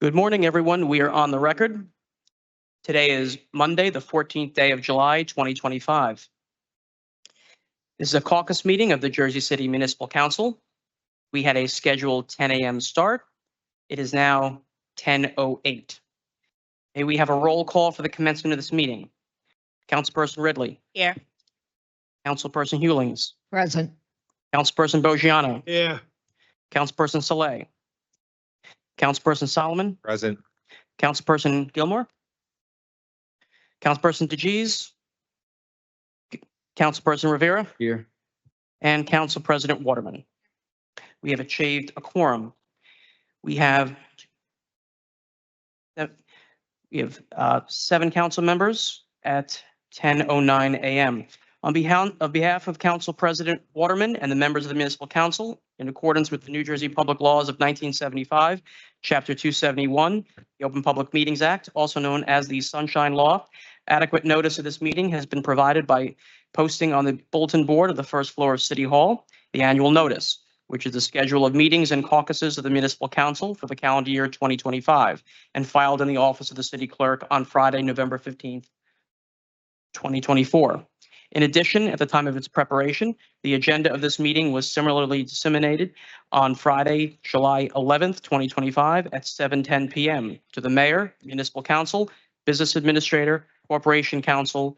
Good morning, everyone. We are on the record. Today is Monday, the 14th day of July, 2025. This is a caucus meeting of the Jersey City Municipal Council. We had a scheduled 10 a.m. start. It is now 10:08. May we have a roll call for the commencement of this meeting? Councilperson Ridley. Here. Councilperson Hewlings. Present. Councilperson Bogiano. Here. Councilperson Saleh. Councilperson Solomon. Present. Councilperson Gilmore. Councilperson DeGees. Councilperson Rivera. Here. And Council President Waterman. We have achieved a quorum. We have 7 council members at 10:09 a.m. On behalf of Council President Waterman and the members of the Municipal Council, in accordance with the New Jersey Public Laws of 1975, Chapter 271, the Open Public Meetings Act, also known as the Sunshine Law, adequate notice of this meeting has been provided by posting on the bulletin board of the first floor of City Hall the annual notice, which is the schedule of meetings and caucuses of the Municipal Council for the calendar year 2025, and filed in the office of the City Clerk on Friday, November 15th, 2024. In addition, at the time of its preparation, the agenda of this meeting was similarly disseminated on Friday, July 11th, 2025 at 7:10 p.m. to the Mayor, Municipal Council, Business Administrator, Corporation Council,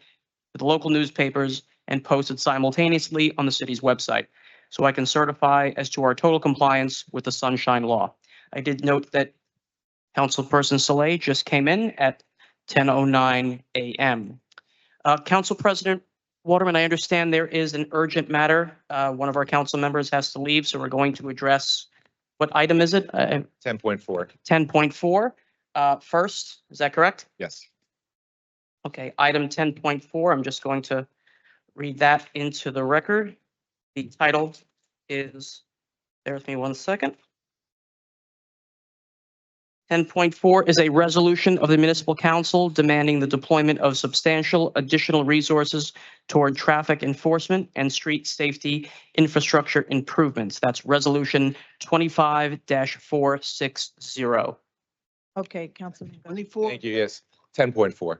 to the local newspapers, and posted simultaneously on the city's website. So I can certify as to our total compliance with the Sunshine Law. I did note that Councilperson Saleh just came in at 10:09 a.m. Council President Waterman, I understand there is an urgent matter. One of our council members has to leave, so we're going to address, what item is it? 10.4. 10.4 first, is that correct? Yes. Okay, item 10.4, I'm just going to read that into the record. The title is, bear with me one second. 10.4 is a resolution of the Municipal Council demanding the deployment of substantial additional resources toward traffic enforcement and street safety infrastructure improvements. That's Resolution 25-460. Okay, Councilman. 24. Thank you. Yes. 10.4.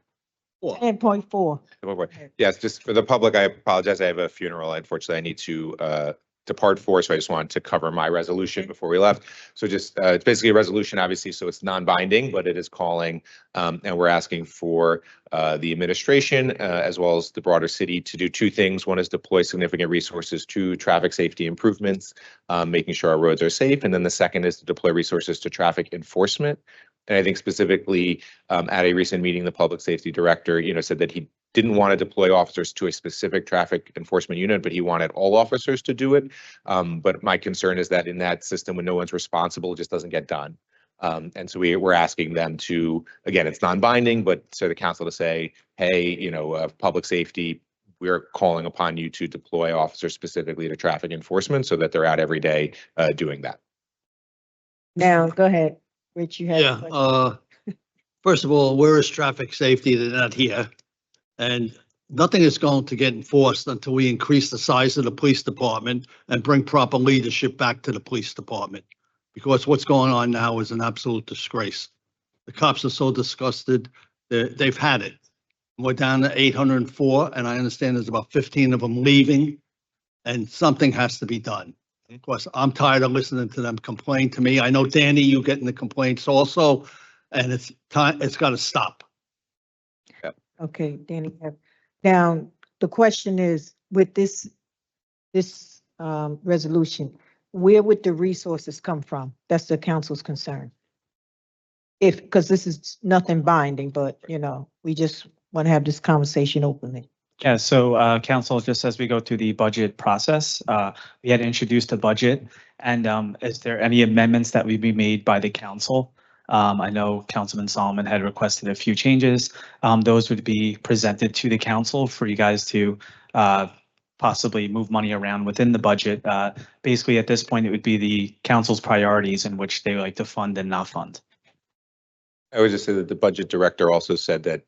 10.4. Yes, just for the public, I apologize. I have a funeral. Unfortunately, I need to depart for, so I just wanted to cover my resolution before we left. So just it's basically a resolution, obviously, so it's non-binding, but it is calling and we're asking for the administration as well as the broader city to do 2 things. One is deploy significant resources to traffic safety improvements, making sure our roads are safe. And then the second is to deploy resources to traffic enforcement. And I think specifically at a recent meeting, the public safety director, said that he didn't want to deploy officers to a specific traffic enforcement unit, but he wanted all officers to do it. But my concern is that in that system, when no one's responsible, it just doesn't get done. And so we're asking them to, again, it's non-binding, but so the council to say, hey, public safety, we're calling upon you to deploy officers specifically to traffic enforcement so that they're out every day doing that. Now, go ahead, Rich, you have. Yeah, first of all, where is traffic safety? They're not here. And nothing is going to get enforced until we increase the size of the police department and bring proper leadership back to the police department. Because what's going on now is an absolute disgrace. The cops are so disgusted, they've had it. We're down to 804, and I understand there's about 15 of them leaving, and something has to be done. Of course, I'm tired of listening to them complain to me. I know, Danny, you getting the complaints also, and it's time, it's got to stop. Okay, Danny. Now, the question is, with this resolution, where would the resources come from? That's the council's concern. Because this is nothing binding, but, we just want to have this conversation openly. Yeah, so council, just as we go through the budget process, we had introduced a budget, and is there any amendments that would be made by the council? I know Councilman Solomon had requested a few changes. Those would be presented to the council for you guys to possibly move money around within the budget. Basically, at this point, it would be the council's priorities in which they would like to fund and not fund. I would just say that the budget director also said that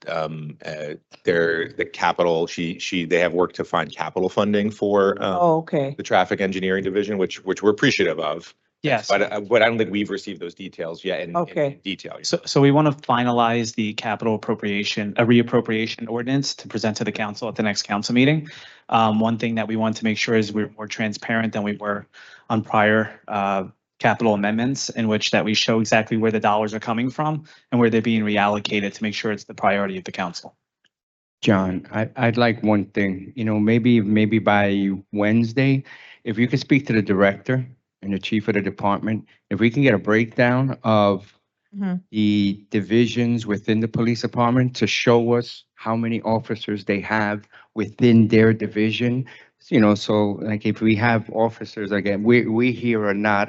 the capital, they have worked to find capital funding for Okay. the traffic engineering division, which we're appreciative of. Yes. But I don't think we've received those details yet in Okay. detail. So we want to finalize the capital appropriation, a reappropriation ordinance to present to the council at the next council meeting. One thing that we want to make sure is we're more transparent than we were on prior capital amendments, in which that we show exactly where the dollars are coming from and where they're being reallocated to make sure it's the priority of the council. John, I'd like one thing, maybe by Wednesday, if you could speak to the director and the chief of the department, if we can get a breakdown of Mhm. the divisions within the police department to show us how many officers they have within their division. So like if we have officers, again, we here are not,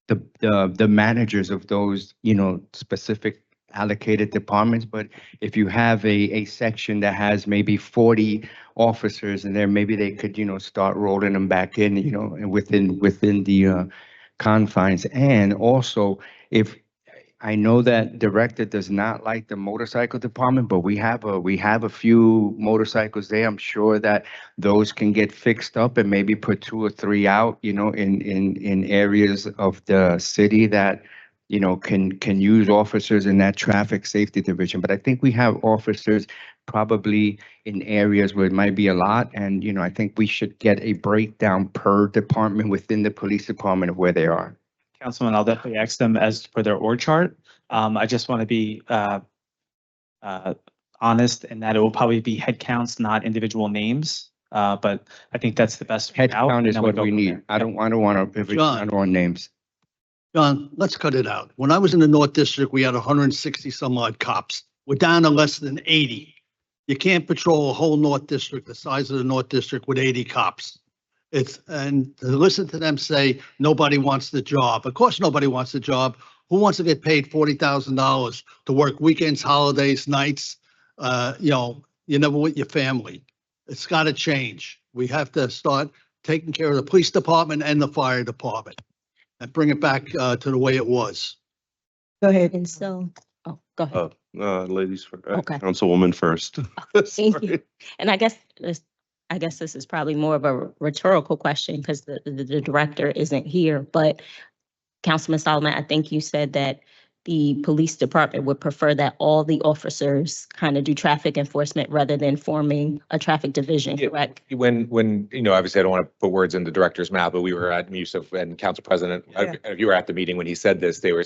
the managers of those, specific allocated departments, but if you have a section that has maybe 40 officers and there, maybe they could, start rolling them back in, and within the confines. And also, if I know that director does not like the motorcycle department, but we have a few motorcycles there. I'm sure that those can get fixed up and maybe put 2 or 3 out, in areas of the city that, can use officers in that traffic safety division. But I think we have officers probably in areas where it might be a lot. And, I think we should get a breakdown per department within the police department of where they are. Councilman, I'll definitely ask them as per their org chart. I just want to be honest in that it will probably be head counts, not individual names. But I think that's the best. Head route, count and is then we what go we from need. there. I don't want to, I John. don't want names. John, let's cut it out. When I was in the North District, we had 160 some odd cops. We're down to less than 80. You can't patrol a whole North District, the size of the North District, with 80 cops. And to listen to them say, nobody wants the job. Of course, nobody wants the job. Who wants to get paid $40,000 to work weekends, holidays, nights? You're never with your family. It's got to change. We have to start taking care of the police department and the fire department and bring it back to the way it was. Go ahead. And so, oh, go ahead. Ladies, Okay. Councilwoman first. Thank you. Sorry. And I guess this is probably more of a rhetorical question because the director isn't here, but Councilman Solomon, I think you said that the police department would prefer that all the officers kind of do traffic enforcement rather than forming a traffic division, Yeah. correct? When, obviously I don't want to put words in the director's mouth, but we were at Yusuf and Council President, Yeah. if you were at the meeting when he said this, they were,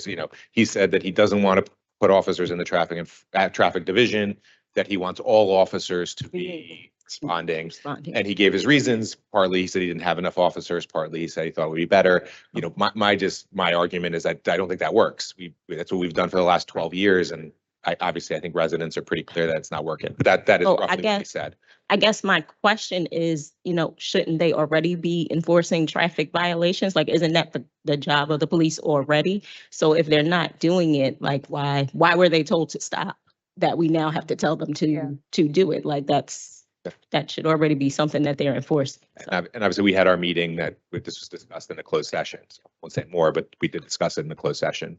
he said that he doesn't want to put officers in the traffic division, that he wants all officers to be responding. Responding. And he gave his reasons. Partly, he said he didn't have enough officers. Partly, he said he thought it would be better. My argument is that I don't think that works. That's what we've done for the last 12 years. And I think residents are pretty clear that it's not working. But that is Oh, I roughly what he guess- said. I guess my question is, shouldn't they already be enforcing traffic violations? Like, isn't that the job of the police already? So if they're not doing it, like, why were they told to stop? That we now have to tell them to do it? Like, that should already be something that they're enforcing. So, And obviously, we had our meeting that this was discussed in a closed session. So I won't say more, but we did discuss it in the closed session.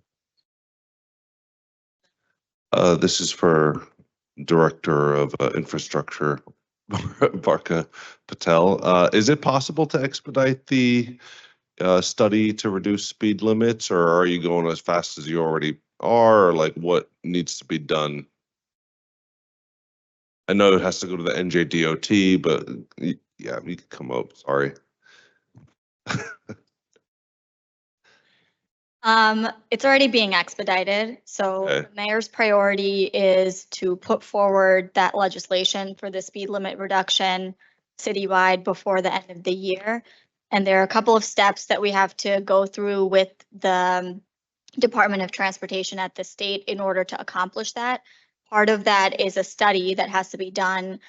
This is for Director of Infrastructure, Barka Patel. Is it possible to expedite the study to reduce speed limits, or are you going as fast as you already are? Or like what needs to be done? I know it has to go to the NJDOT, but yeah, you can come up. Sorry. It's already being expedited. So Okay. the mayor's priority is to put forward that legislation for the speed limit reduction citywide before the end of the year. And there are a couple of steps that we have to go through with the Department of Transportation at the state in order to accomplish that. Part of that is a study that has to be done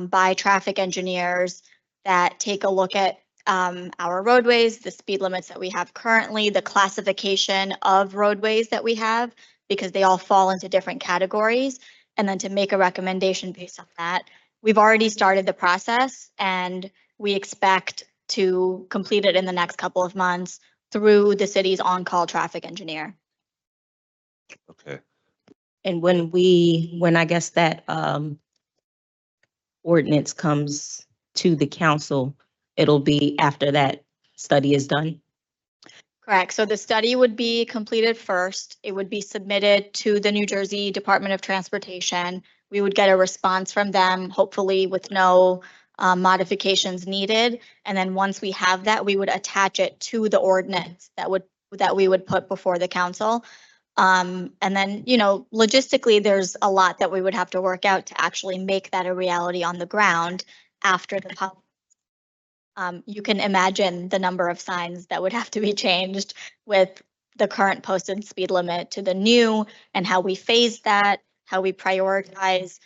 by traffic engineers that take a look at our roadways, the speed limits that we have currently, the classification of roadways that we have, because they all fall into different categories, and then to make a recommendation based on that. We've already started the process and we expect to complete it in the next couple of months through the city's on-call traffic engineer. Okay. And when I guess that ordinance comes to the council, it'll be after that study is done. Correct. So the study would be completed first. It would be submitted to the New Jersey Department of Transportation. We would get a response from them, hopefully with no modifications needed. And then once we have that, we would attach it to the ordinance that we would put before the council. And then, logistically, there's a lot that we would have to work out to actually make that a reality on the ground after the public. You can imagine the number of signs that would have to be changed with the current posted speed limit to the new, and how we phase that, how we prioritize,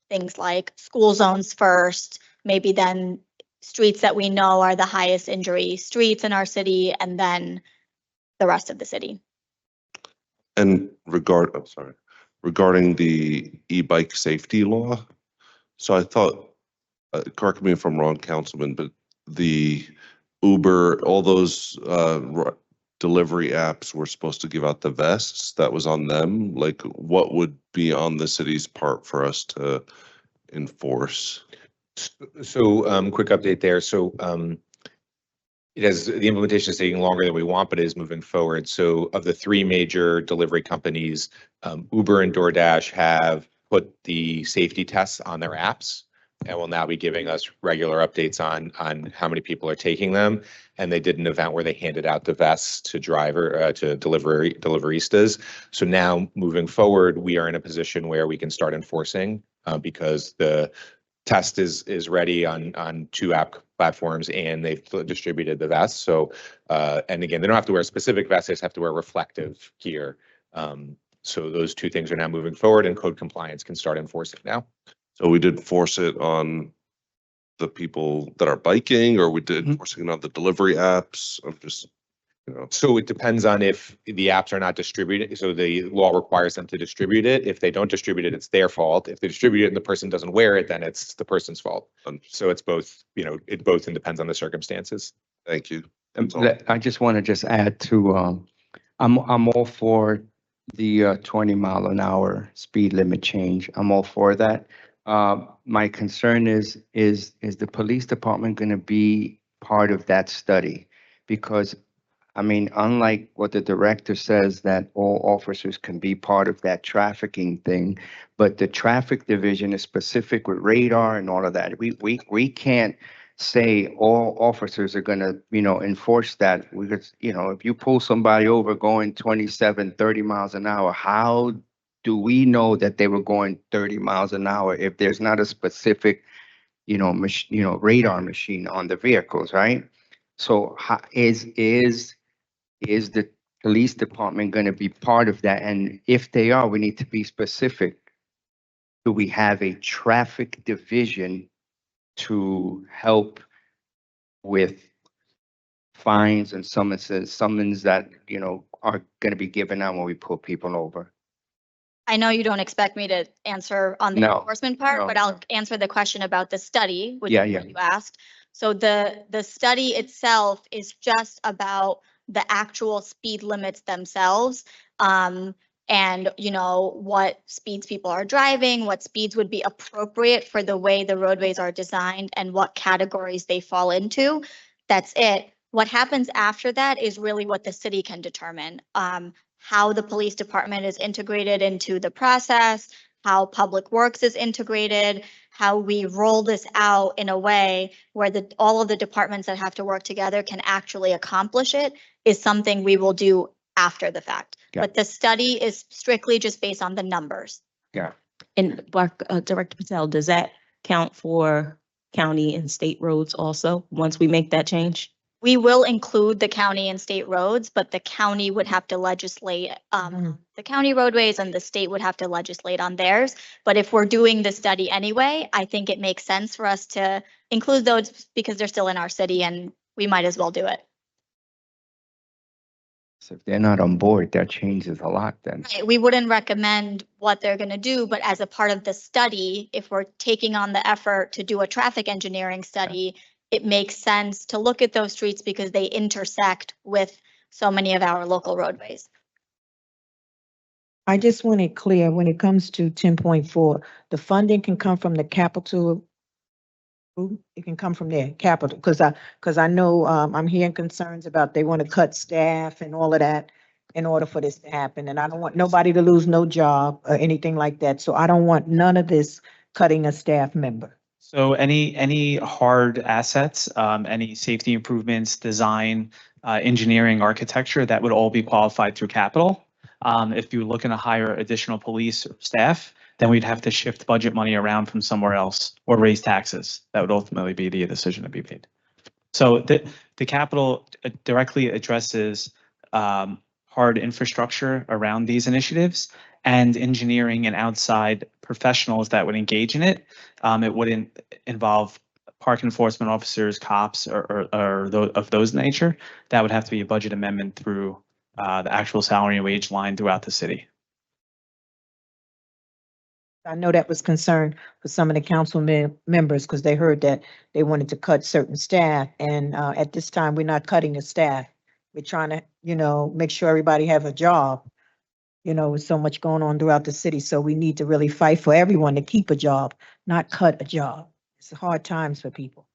things like school zones first, maybe then streets that we know are the highest injury streets in our city, and then the rest of the city. And regarding the e-bike safety law, so I thought, correct me if I'm wrong, Councilman, but the Uber, all those delivery apps were supposed to give out the vests. That was on them. Like, what would be on the city's part for us to enforce? So, quick update there. So, the implementation is taking longer than we want, but it is moving forward. So of the three major delivery companies, Uber and DoorDash have put the safety tests on their apps and will now be giving us regular updates on how many people are taking them. And they did an event where they handed out the vests to deliveristas. So now moving forward, we are in a position where we can start enforcing because the test is ready on 2 app platforms and they've distributed the vests. So, and again, they don't have to wear a specific vest, they just have to wear reflective gear. So those 2 things are now moving forward and code compliance can start enforcing now. So we did force it on the people that are biking, or we did forcing it on the delivery apps? I'm just, So it depends on if the apps are not distributed. So the law requires them to distribute it. If they don't distribute it, it's their fault. If they distribute it and the person doesn't wear it, then it's the person's fault. So it's both, it both depends on the circumstances. Thank you. I just want to add to, I'm all for the 20 mile an hour speed limit change. I'm all for that. My concern is the police department going to be part of that study? Because I mean, unlike what the director says that all officers can be part of that trafficking thing, but the traffic division is specific with radar and all of that. We can't say all officers are going to, enforce that. Because, if you pull somebody over going 27, 30 miles an hour, how do we know that they were going 30 miles an hour if there's not a specific, radar machine on the vehicles, right? So is the police department going to be part of that? And if they are, we need to be specific. Do we have a traffic division to help with fines and summons that, are going to be given out when we pull people over? I know you don't expect me to answer on the enforcement part, but I'll answer the question about the study, which is what you asked. So the study itself is just about the actual speed limits themselves. And what speeds people are driving, what speeds would be appropriate for the way the roadways are designed, and what categories they fall into. That's it. What happens after that is really what the city can determine. How the police department is integrated into the process, how Public Works is integrated, how we roll this out in a way where all of the departments that have to work together can actually accomplish it is something we will do after the fact. Yeah. But the study is strictly just based on the numbers. Yeah. And Director Patel, does that count for county and state roads also, once we make that change? We will include the county and state roads, but the county would have to legislate the county roadways and the state would have to legislate on theirs. But if we're doing the study anyway, I think it makes sense for us to include those because they're still in our city and we might as well do it. So if they're not on board, that changes a lot then. Right. We wouldn't recommend what they're going to do, but as a part of the study, if we're taking on the effort to do a traffic engineering study, it makes sense to look at those streets because they intersect with so many of our local roadways. I just want it clear when it comes to 10.4, the funding can come from the capital It can come from there, capital, because I know, I'm hearing concerns about they want to cut staff and all of that in order for this to happen, and I don't want nobody to lose no job or anything like that, so I don't want none of this cutting a staff member. So any hard assets, any safety improvements, design, engineering, architecture, that would all be qualified through capital. If you're looking to hire additional police or staff, then we'd have to shift budget money around from somewhere else or raise taxes. That would ultimately be the decision to be made. So the capital directly addresses hard infrastructure around these initiatives and engineering and outside professionals that would engage in it. It wouldn't involve park enforcement officers, cops, or of those nature. That would have to be a budget amendment through the actual salary and wage line throughout the city. I know that was concern for some of the council members because they heard that they wanted to cut certain staff. And at this time, we're not cutting the staff. We're trying to, make sure everybody have a job, with so much going on throughout the city. So we need to really fight for everyone to keep a job, not cut a job. It's hard times for people.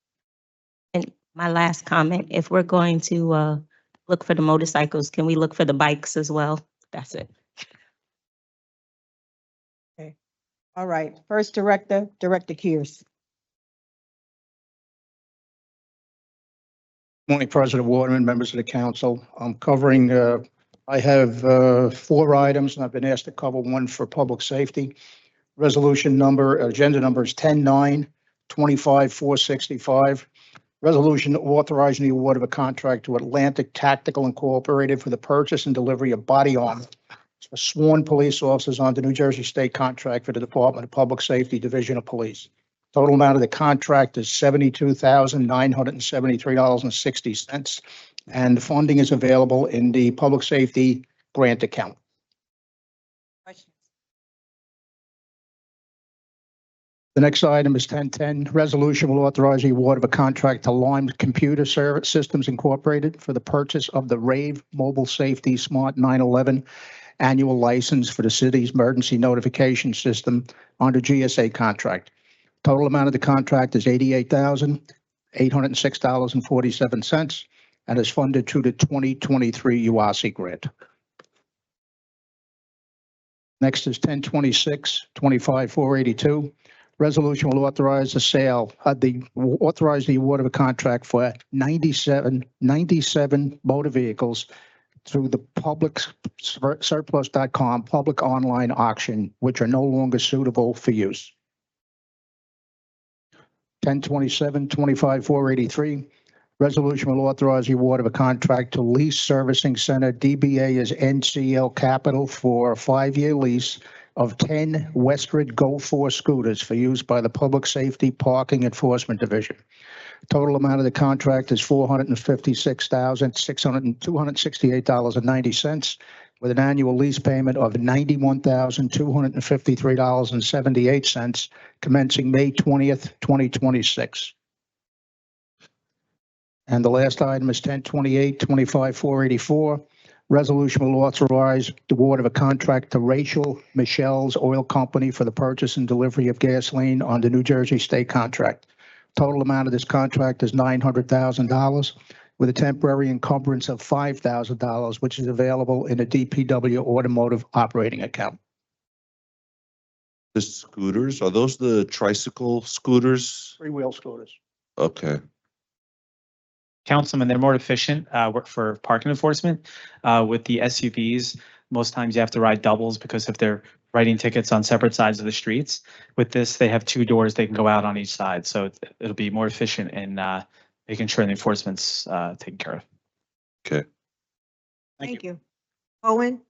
And my last comment, if we're going to look for the motorcycles, can we look for the bikes as well? That's it. All right, first Director Kears. Morning, President Waterman, members of the council. I'm covering, I have 4 items, and I've been asked to cover one for public safety. Agenda number is 10-9-25-465. Resolution authorizing the award of a contract to Atlantic Tactical Incorporated for the purchase and delivery of body armor for sworn police officers on the New Jersey State contract for the Department of Public Safety Division of Police. Total amount of the contract is $72,973.60, and the funding is available in the public safety grant account. The next item is 1010. Resolution will authorize the award of a contract to Lime Computer Service Systems Incorporated for the purchase of the Rave Mobile Safety Smart 911 annual license for the city's emergency notification system under GSA contract. Total amount of the contract is $88,806.47 and is funded through the 2023 UASI grant. Next is 1026-25-482. Resolution will authorize the award of a contract for 97 motor vehicles through the public surplus.com public online auction, which are no longer suitable for use. 1027-25-483. Resolution will authorize the award of a contract to Lease Servicing Center, DBA as NCL Capital, for a 5-year lease of 10 Westrid Go 4 scooters for use by the Public Safety Parking Enforcement Division. Total amount of the contract is $456,268.90, with an annual lease payment of $91,253.78, commencing May 20th, 2026. And the last item is 1028-25-484. Resolution will authorize the award of a contract to Rachel Michelle's Oil Company for the purchase and delivery of gasoline on the New Jersey State contract. Total amount of this contract is $900,000 with a temporary encumbrance of $5,000, which is available in a DPW automotive operating account. The scooters, are those the tricycle scooters? 3-wheel scooters. Okay. Councilman, they're more efficient work for parking enforcement. With the SUVs, most times you have to ride doubles because if they're writing tickets on separate sides of the streets. With this, they have 2 doors they can go out on each side, so it'll be more efficient in making sure the enforcement's taken care of. Okay. Thank you. Owen?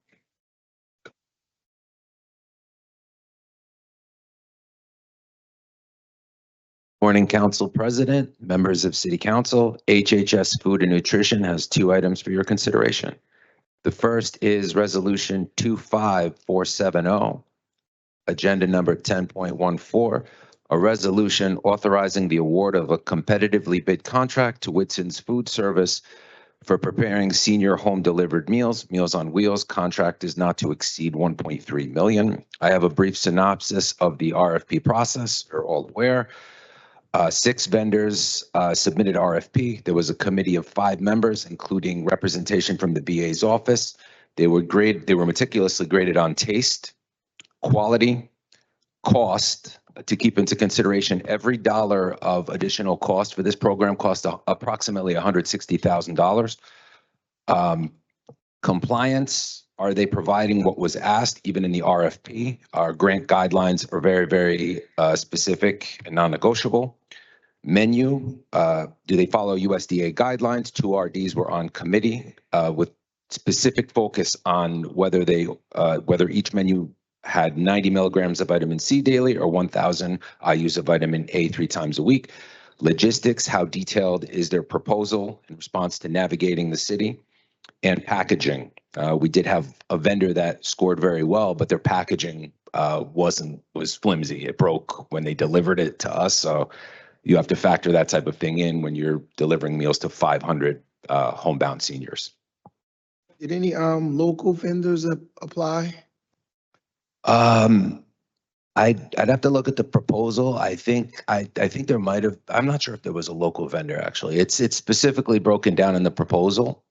Morning, Council President, members of City Council. HHS Food and Nutrition has 2 items for your consideration. The first is Resolution 25470, Agenda Number 10.14, a resolution authorizing the award of a competitively bid contract to Whitson's Food Service for preparing senior home delivered meals. Meals on Wheels contract is not to exceed $1.3 million. I have a brief synopsis of the RFP process. You're all aware. 6 vendors submitted RFP. There was a committee of 5 members, including representation from the VA's office. They were meticulously graded on taste, quality, cost. To keep into consideration, every dollar of additional cost for this program cost approximately $160,000. Compliance, are they providing what was asked even in the RFP? Our grant guidelines are very, very specific and non-negotiable. Menu, do they follow USDA guidelines? 2 RDs were on committee with specific focus on whether each menu had 90 milligrams of vitamin C daily or 1,000 IUs of vitamin A 3 times a week. Logistics, how detailed is their proposal in response to navigating the city? And packaging. We did have a vendor that scored very well, but their packaging was flimsy. It broke when they delivered it to us. So you have to factor that type of thing in when you're delivering meals to 500 homebound seniors. Did any local vendors apply? I'd have to look at the proposal. I think there might have. I'm not sure if there was a local vendor actually. It's specifically broken down in the proposal.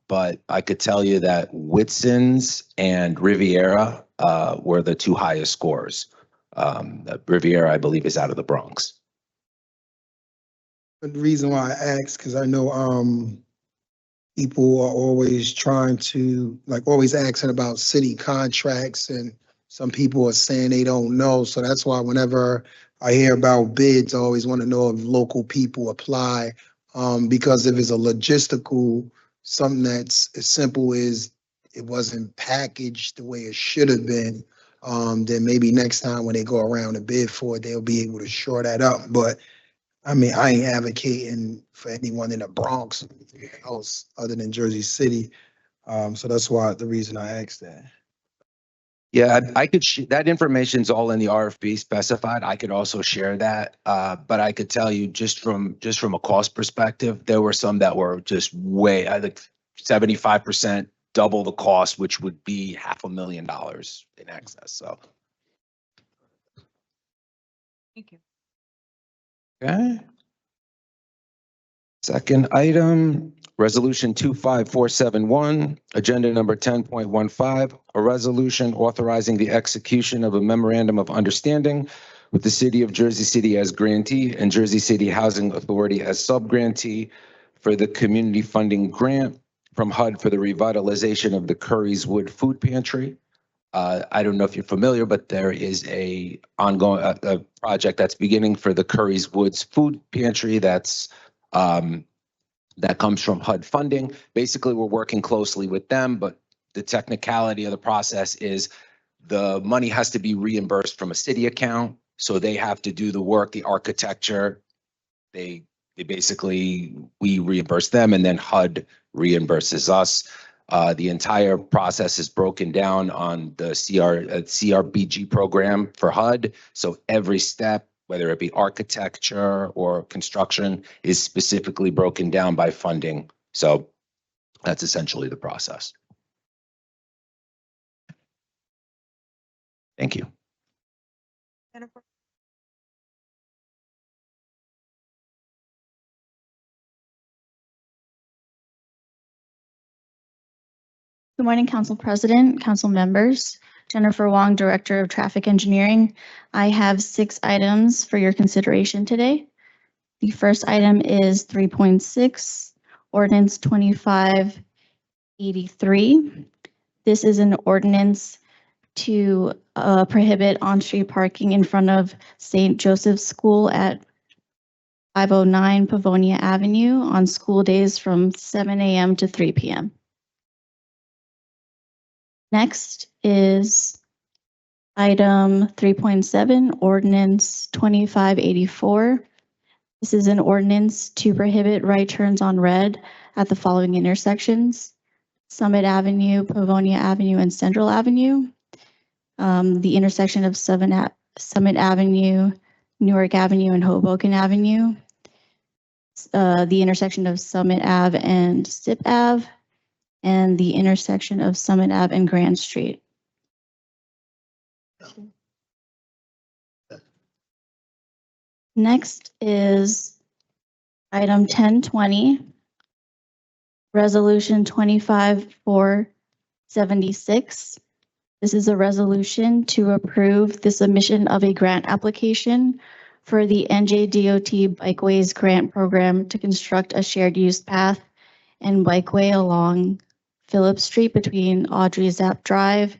But I could tell you that Whitson's and Riviera were the 2 highest scores. Riviera, I believe, is out of the Bronx. The reason why I asked, because I know people are always trying to, like, always asking about city contracts, and some people are saying they don't know. So that's why whenever I hear about bids, I always want to know if local people apply. Because if it's a logistical, something that's as simple as it wasn't packaged the way it should have been, then maybe next time when they go around to bid for it, they'll be able to shore that up. But I mean, I ain't advocating for anyone in the Bronx or anything else other than Jersey City. So that's why the reason I asked that. Yeah, I could, that information's all in the RFP specified. I could also share that. But I could tell you just from a cost perspective, there were some that were just way, I think 75% double the cost, which would be $500,000 in excess. So. Thank you. Okay. Second item, Resolution 25471, Agenda Number 10.15, a resolution authorizing the execution of a memorandum of understanding with the City of Jersey City as grantee and Jersey City Housing Authority as sub-grantee for the community funding grant from HUD for the revitalization of the Curry's Wood Food Pantry. I don't know if you're familiar, but there is a ongoing a project that's beginning for the Curry's Woods Food Pantry that's that comes from HUD funding. Basically, we're working closely with them, but the technicality of the process is the money has to be reimbursed from a city account. So they have to do the work, the architecture. They basically, we reimburse them and then HUD reimburses us. The entire process is broken down on the CRBG program for HUD. So every step, whether it be architecture or construction, is specifically broken down by funding. So that's essentially the process. Thank you. Good morning, Council President, Council members. Jennifer Wong, Director of Traffic Engineering. I have 6 items for your consideration today. The first item is 3.6, Ordinance 2583. This is an ordinance to prohibit on-street parking in front of St. Joseph's School at 509 Pavonia Avenue on school days from 7 a.m. to 3 p.m. Next is item 3.7, Ordinance 2584. This is an ordinance to prohibit right turns on red at the following intersections: Summit Avenue, Pavonia Avenue, and Central Avenue. The intersection of Summit Avenue, Newark Avenue, and Hoboken Avenue. The intersection of Summit Ave and Sip Ave, and the intersection of Summit Ave and Grand Street. Next is item 1020, Resolution 25476. This is a resolution to approve the submission of a grant application for the NJDOT Bikeways Grant Program to construct a shared use path and bikeway along Phillips Street between Audrey Zapp Drive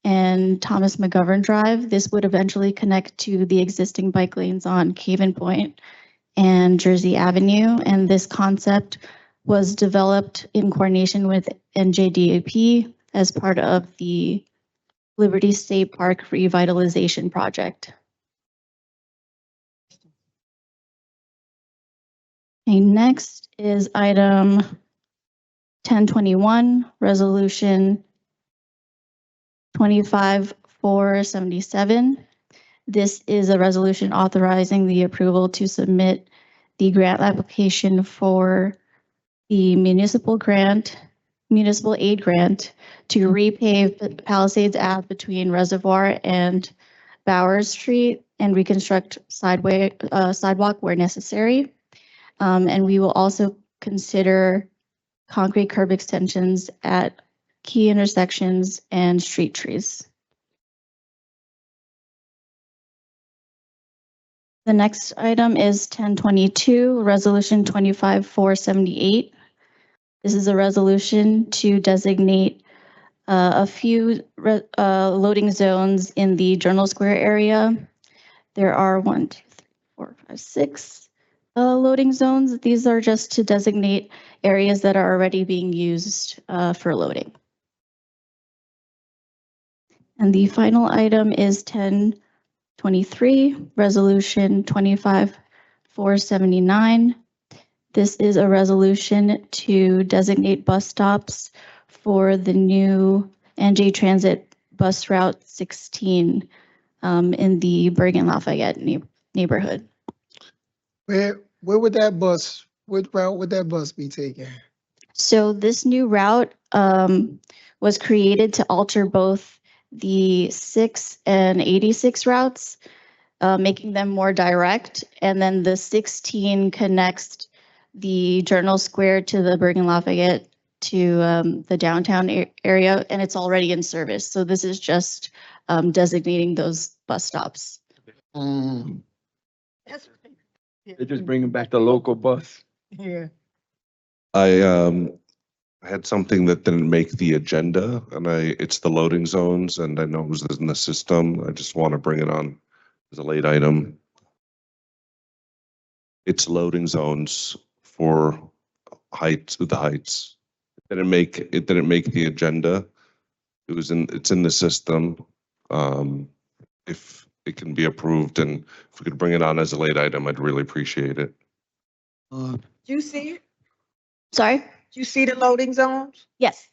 and Thomas McGovern Drive. This would eventually connect to the existing bike lanes on Caven Point and Jersey Avenue. And this concept was developed in coordination with NJDAP as part of the Liberty State Park Revitalization Project. Okay, next is item 1021, Resolution 25477. This is a resolution authorizing the approval to submit the grant application for the municipal aid grant to repave Palisades Ave between Reservoir and Bowers Street and reconstruct sidewalk where necessary. And we will also consider concrete curb extensions at key intersections and street trees. The next item is 1022, Resolution 25478. This is a resolution to designate a few loading zones in the Journal Square area. There are 1, 2, 3, 4, 5, 6 loading zones. These are just to designate areas that are already being used for loading. And the final item is 1023, Resolution 25479. This is a resolution to designate bus stops for the new NJ Transit bus route 16 in the Bergen Lafayette neighborhood. Where would that bus, what route would that bus be taking? So this new route was created to alter both the 6 and 86 routes, making them more direct. And then the 16 connects the Journal Square to the Bergen Lafayette to the downtown area, and it's already in service. So this is just designating those bus stops. Mm, They're just bringing back the local bus. Yeah. I had something that didn't make the agenda, and it's the loading zones, and I know it was in the system. I just want to bring it on as a late item. It's loading zones for the heights. It didn't make the agenda. It's in the system. If it can be approved and if we could bring it on as a late item, I'd really appreciate it. Did you see it? Sorry? Did you see the loading zones? Yes.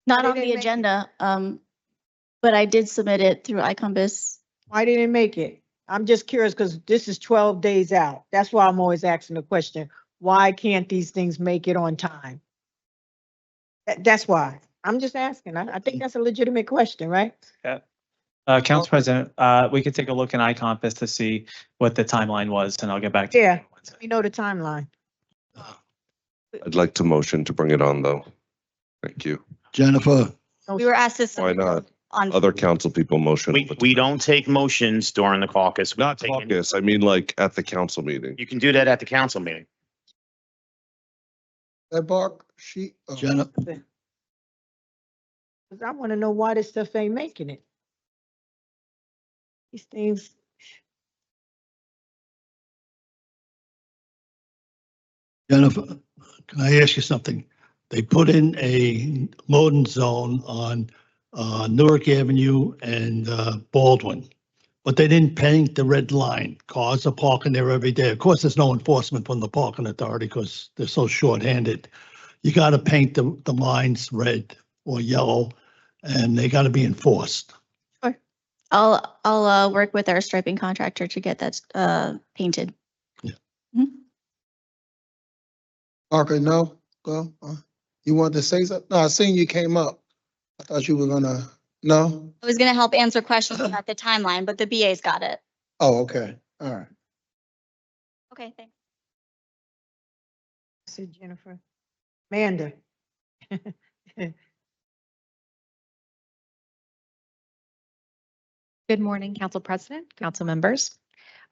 Not Why on didn't the it make it? agenda, but I did submit it through iCompass. Why didn't it make it? I'm just curious because this is 12 days out. That's why I'm always asking the question, why can't these things make it on time? That's why. I'm just asking. I think that's a legitimate question, right? Council President, we could take a look in iCompass to see what the timeline was, and I'll get back to you. Yeah. We know the timeline. I'd like to motion to bring it on, though. Thank you. Jennifer, We were asked to. Why not? On. Other council people motion. We don't take motions during the caucus. We Not take any- caucus, I mean like at the council meeting. You can do that at the council meeting. that bark sheet? Oh. Jennifer, Because I want to know why this stuff ain't making it. These things. Jennifer, can I ask you something? They put in a loading zone on Newark Avenue and Baldwin, but they didn't paint the red line. Cars are parking there every day. Of course, there's no enforcement from the parking authority because they're so short-handed. You got to paint the lines red or yellow, and they got to be enforced. I'll work with our striping contractor to get that painted. Parker, no, go. You want to say something? No, I seen you came up. I thought you were gonna, no? I was gonna help answer questions about the timeline, but the BA's got it. Oh, okay, all right. Okay, thanks. Said Jennifer. Amanda. Good morning, Council President, council members.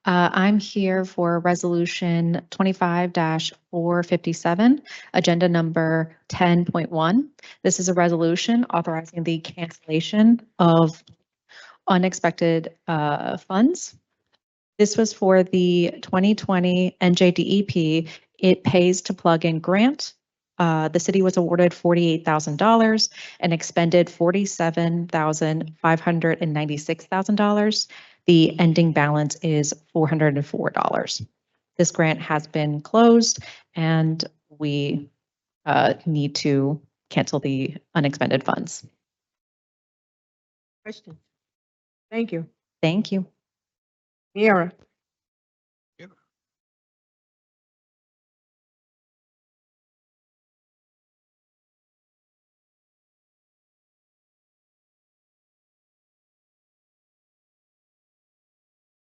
I'm here for Resolution 25-457, Agenda Number 10.1. This is a resolution authorizing the cancellation of unexpected funds. This was for the 2020 NJDEP It Pays to Plug In grant. The city was awarded $48,000 and expended $47,596,000. The ending balance is $404. This grant has been closed and we need to cancel the unexpended funds. Question. Thank you. Thank you. Mira.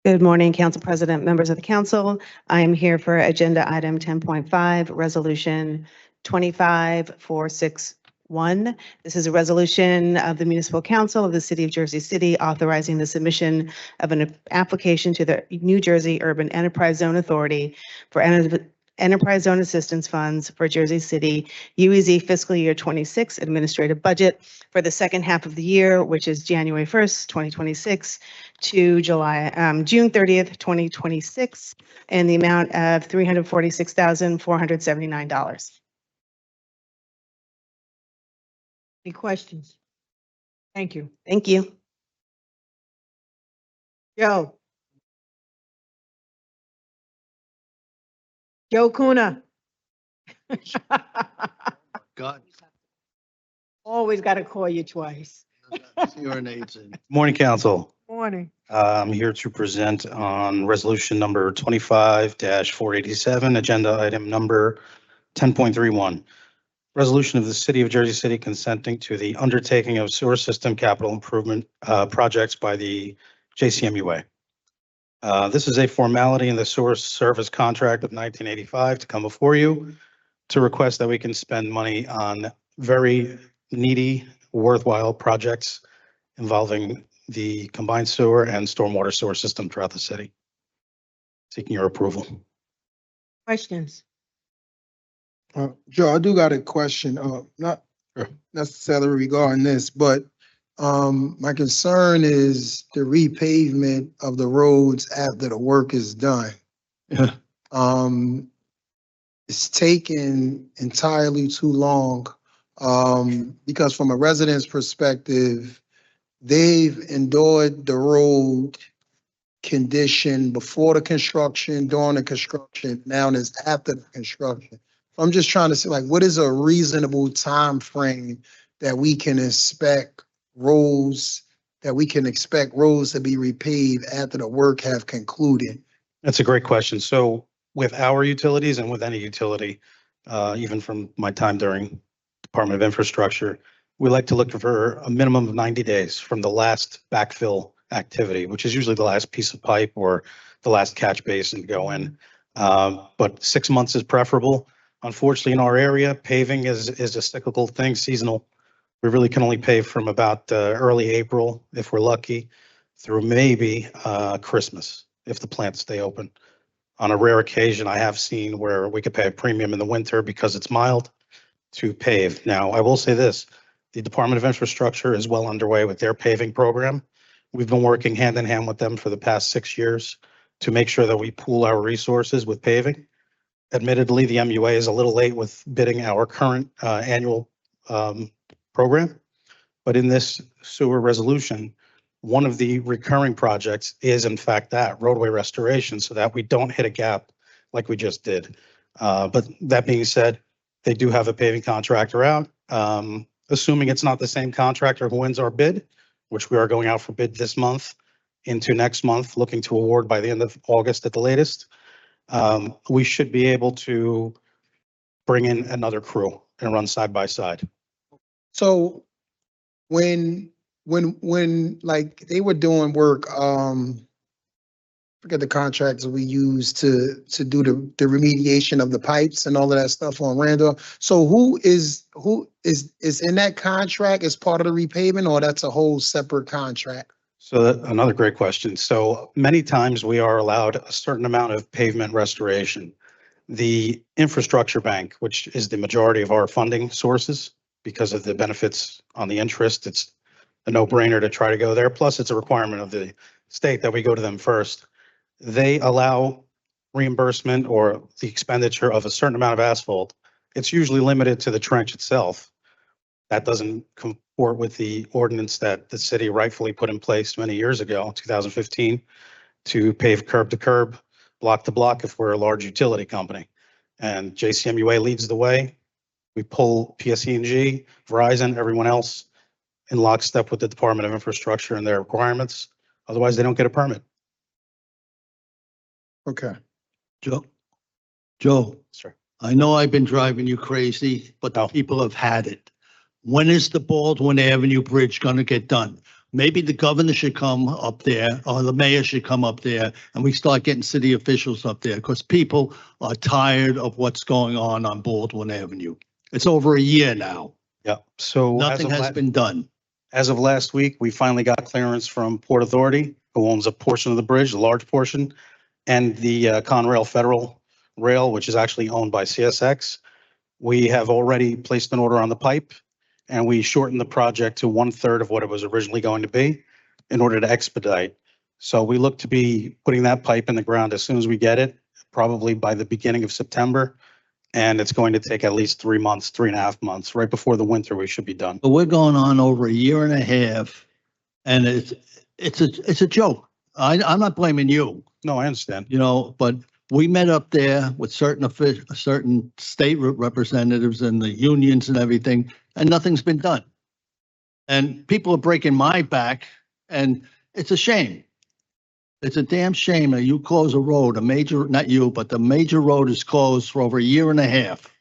Good morning, Council President, members of the council. I am here for Agenda Item 10.5, Resolution 25461. This is a resolution of the Municipal Council of the City of Jersey City authorizing the submission of an application to the New Jersey Urban Enterprise Zone Authority for Enterprise Zone Assistance Funds for Jersey City UEZ Fiscal Year 26 Administrative Budget for the second half of the year, which is January 1st, 2026 to June 30th, 2026, in the amount of $346,479. Any questions? Thank you. Thank you. Joe. Joe Kuna. God, Always got to call you twice. urinates in. Morning, council. Morning. I'm here to present on resolution number 25-487, agenda item number 10.31. Resolution of the City of Jersey City consenting to the undertaking of sewer system capital improvement projects by the JCMUA. This is a formality in the sewer service contract of 1985 to come before you to request that we can spend money on very needy, worthwhile projects involving the combined sewer and stormwater sewer system throughout the city. Seeking your approval. Questions? Joe, I do got a question, not Sure. necessarily regarding this, but my concern is the repavement of the roads after the work is done. Yeah. It's taken entirely too long, because from a resident's perspective, they've endured the road condition before the construction, during the construction, now it's after the construction. I'm just trying to see, like, what is a reasonable time frame that we can expect roads to be repaved after the work have concluded? That's a great question. So with our utilities and with any utility, even from my time during Department of Infrastructure, we like to look for a minimum of 90 days from the last backfill activity, which is usually the last piece of pipe or the last catch basin to go in. But 6 months is preferable. Unfortunately, in our area, paving is a cyclical thing, seasonal. We really can only pave from about early April, if we're lucky, through maybe Christmas, if the plants stay open. On a rare occasion, I have seen where we could pay a premium in the winter because it's mild to pave. Now, I will say this, the Department of Infrastructure is well underway with their paving program. We've been working hand in hand with them for the past 6 years to make sure that we pool our resources with paving. Admittedly, the MUA is a little late with bidding our current annual program. But in this sewer resolution, one of the recurring projects is in fact that roadway restoration so that we don't hit a gap like we just did. But that being said, they do have a paving contractor out. Assuming it's not the same contractor who wins our bid, which we are going out for bid this month into next month, looking to award by the end of August at the latest. We should be able to bring in another crew and run side by side. So when like they were doing work, forget the contracts we use to do the remediation of the pipes and all of that stuff on Randolph. So who is in that contract as part of the repaving, or that's a whole separate contract? So another great question. So many times we are allowed a certain amount of pavement restoration. The infrastructure bank, which is the majority of our funding sources, because of the benefits on the interest, it's a no-brainer to try to go there. Plus, it's a requirement of the state that we go to them first. They allow reimbursement or the expenditure of a certain amount of asphalt. It's usually limited to the trench itself. That doesn't comport with the ordinance that the city rightfully put in place many years ago, 2015, to pave curb to curb, block to block if we're a large utility company. And JCMUA leads the way. We pull PSE&G, Verizon, everyone else in lockstep with the Department of Infrastructure and their requirements. Otherwise, they don't get a permit. Okay. Joe, Sure. I know I've been driving you crazy, but the people have had it. When is the Baldwin Avenue Bridge gonna get done? Maybe the governor should come up there, or the mayor should come up there, and we start getting city officials up there, because people are tired of what's going on Baldwin Avenue. It's over a year now. Yeah. So Nothing has been done. As of last week, we finally got clearance from Port Authority, who owns a portion of the bridge, a large portion, and the Conrail Federal Rail, which is actually owned by CSX. We have already placed an order on the pipe, and we shortened the project to 1/3 of what it was originally going to be in order to expedite. So we look to be putting that pipe in the ground as soon as we get it, probably by the beginning of September. And it's going to take at least 3 months, 3.5 months. Right before the winter, we should be done. But we're going on over a year and a half, and it's a joke. I'm not blaming you. No, I understand. You know, but we met up there with certain state representatives and the unions and everything, and nothing's been done. And people are breaking my back, and it's a shame. It's a damn shame that you close a road, not you, but the major road is closed for over a year and a half.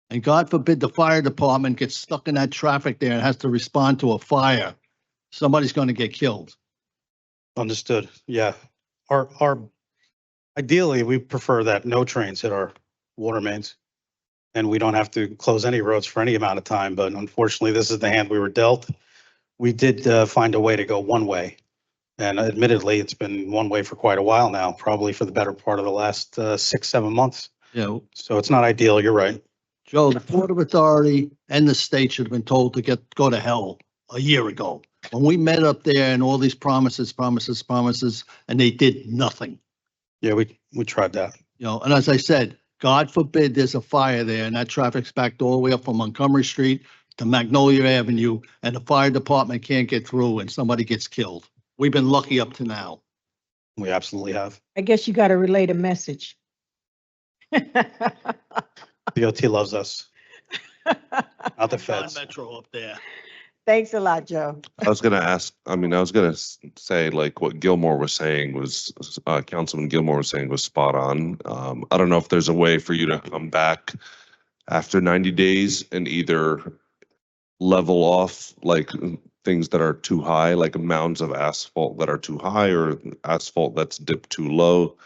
And God forbid the fire department gets stuck in that traffic there and has to respond to a fire. Somebody's going to get killed. Understood. Yeah. Ideally, we prefer that no trains hit our water mains and we don't have to close any roads for any amount of time. But unfortunately, this is the hand we were dealt. We did find a way to go one way. And admittedly, it's been one way for quite a while now, probably for the better part of the last 6-7 months. Yeah. So it's not ideal. You're right. Joe, the Port Authority and the state should have been told to go to hell a year ago. When we met up there and all these promises, and they did nothing. Yeah, we tried that. You know, and as I said, God forbid there's a fire there and that traffic's backed all the way up from Montgomery Street to Magnolia Avenue, and the fire department can't get through and somebody gets killed. We've been lucky up to now. We absolutely have. I guess you got to relay the message. DOT loves us. Not the feds. Metro up there. Thanks a lot, Joe. I was going to say like what Gilmore was saying was, Councilman Gilmore was saying was spot on. I don't know if there's a way for you to come back after 90 days and either level off like things that are too high, like mounds of asphalt that are too high or asphalt that's dipped too low.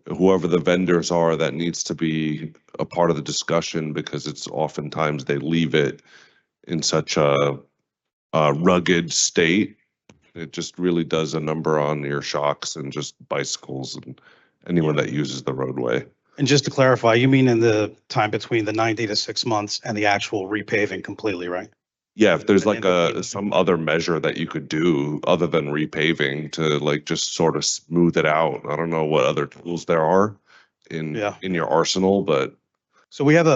Whoever the vendors are, that needs to be a part of the discussion, because it's oftentimes they leave it in such a rugged state. It just really does a number on your shocks and just bicycles and anyone that uses the roadway. And just to clarify, you mean in the time between the 90 to 6 months and the actual repaving completely, right? Yeah, if there's like some other measure that you could do other than repaving to like just sort of smooth it out. I don't know what other tools there are in your arsenal, but so we have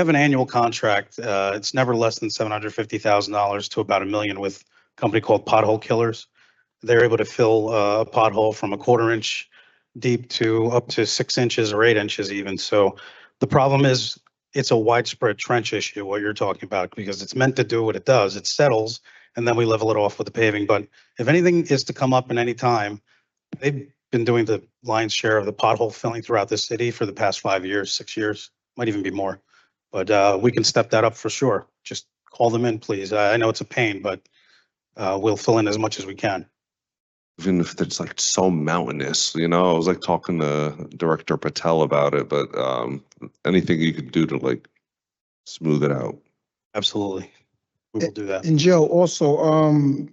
an annual contract. It's never less than $750,000 to about $1 million with a company called Pothole Killers. They're able to fill a pothole from 1/4 inch deep to up to 6 inches or 8 inches even. So the problem is it's a widespread trench issue, what you're talking about, because it's meant to do what it does. It settles and then we level it off with the paving. But if anything is to come up in any time, they've been doing the lion's share of the pothole filling throughout the city for the past 5 years, 6 years, might even be more. But we can step that up for sure. Just call them in, please. I know it's a pain, but we'll fill in as much as we can. even if it's like so mountainous, you know, I was like talking to Director Patel about it, but anything you could do to like smooth it out. Absolutely. We will do that. And Joe, also,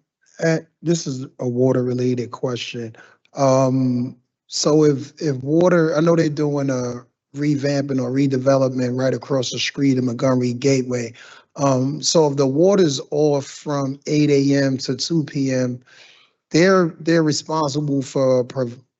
this is a water related question. So if water, I know they're doing a revamping or redevelopment right across the street in Montgomery Gateway. So if the water's off from 8 AM to 2 PM, they're responsible for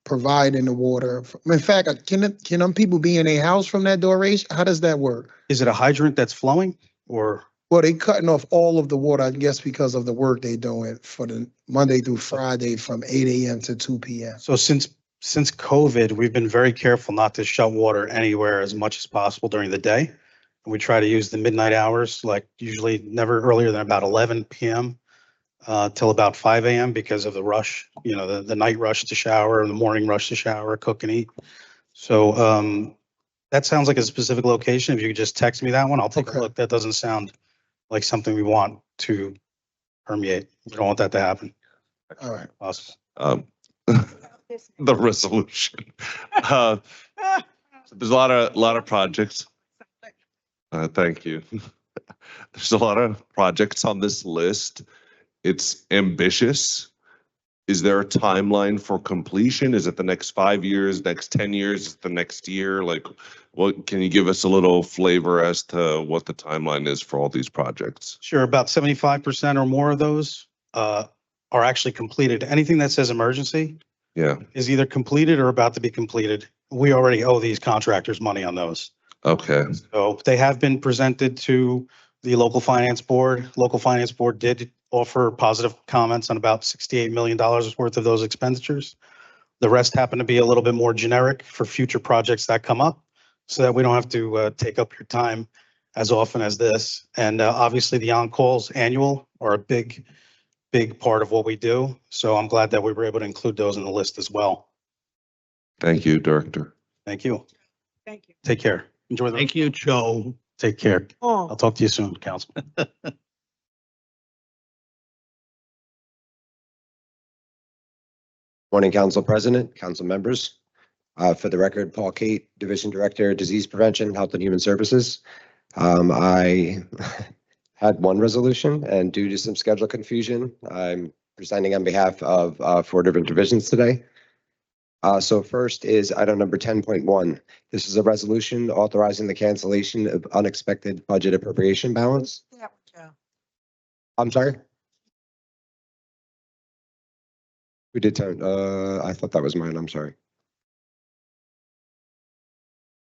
providing the water. In fact, can them people be in a house from that duration? How does that work? Is it a hydrant that's flowing or? Well, they cutting off all of the water, I guess, because of the work they doing for the Monday through Friday from 8 AM to 2 PM. So since COVID, we've been very careful not to shut water anywhere as much as possible during the day. And we try to use the midnight hours, like usually never earlier than about 11 PM till about 5 AM because of the rush, you know, the night rush to shower and the morning rush to shower, cook and eat. So that sounds like a specific location. If you could just text me that one, I'll take a look. That doesn't sound like something we want to permeate. We don't want that to happen. All right. Awesome. The resolution. There's a lot of projects. Thank you. There's a lot of projects on this list. It's ambitious. Is there a timeline for completion? Is it the next 5 years, next 10 years, the next year? Like, what can you give us a little flavor as to what the timeline is for all these projects? Sure, about 75% or more of those are actually completed. Anything that says emergency is either completed or about to be completed. We already owe these contractors money on those. Okay. So they have been presented to the local finance board. Local finance board did offer positive comments on about $68 million worth of those expenditures. The rest happen to be a little bit more generic for future projects that come up so that we don't have to take up your time as often as this. And obviously the on-calls annual are a big part of what we do. So I'm glad that we were able to include those in the list as well. Thank you, Director. Thank you. Thank you. Take care. Enjoy the. Thank you, Joe. Take care. Oh. I'll talk to you soon, Councilman. Morning, Council President, Council members. For the record, Paul Kate, Division Director, Disease Prevention, Health and Human Services. I had one resolution, and due to some schedule confusion, I'm presenting on behalf of 4 different divisions today. So first is item number 10.1. This is a resolution authorizing the cancellation of unexpected budget appropriation balance. I'm sorry? We did 10. I thought that was mine. I'm sorry.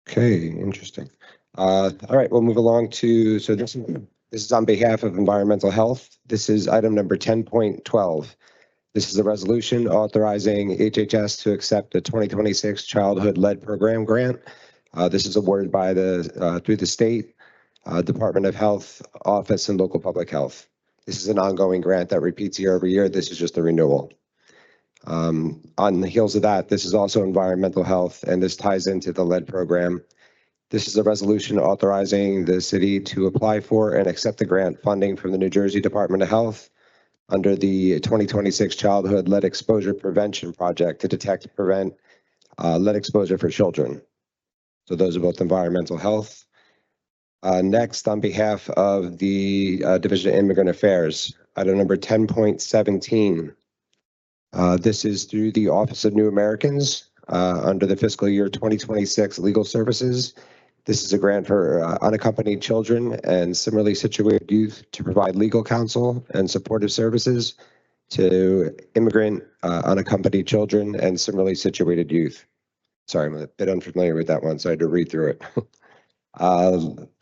Okay, interesting. All right, we'll move along to, so this is on behalf of environmental health. This is item number 10.12. This is a resolution authorizing HHS to accept the 2026 Childhood Lead Program grant. This is awarded by through the state Department of Health Office and Local Public Health. This is an ongoing grant that repeats year over year. This is just a renewal. On the heels of that, this is also environmental health, and this ties into the lead program. This is a resolution authorizing the city to apply for and accept the grant funding from the New Jersey Department of Health under the 2026 Childhood Lead Exposure Prevention Project to detect and prevent lead exposure for children. So those are both environmental health. Next, on behalf of the Division of Immigrant Affairs, item number 10.17. This is through the Office of New Americans under the fiscal year 2026 legal services. This is a grant for unaccompanied children and similarly situated youth to provide legal counsel and supportive services to immigrant unaccompanied children and similarly situated youth. Sorry, I'm a bit unfamiliar with that one, so I had to read through it.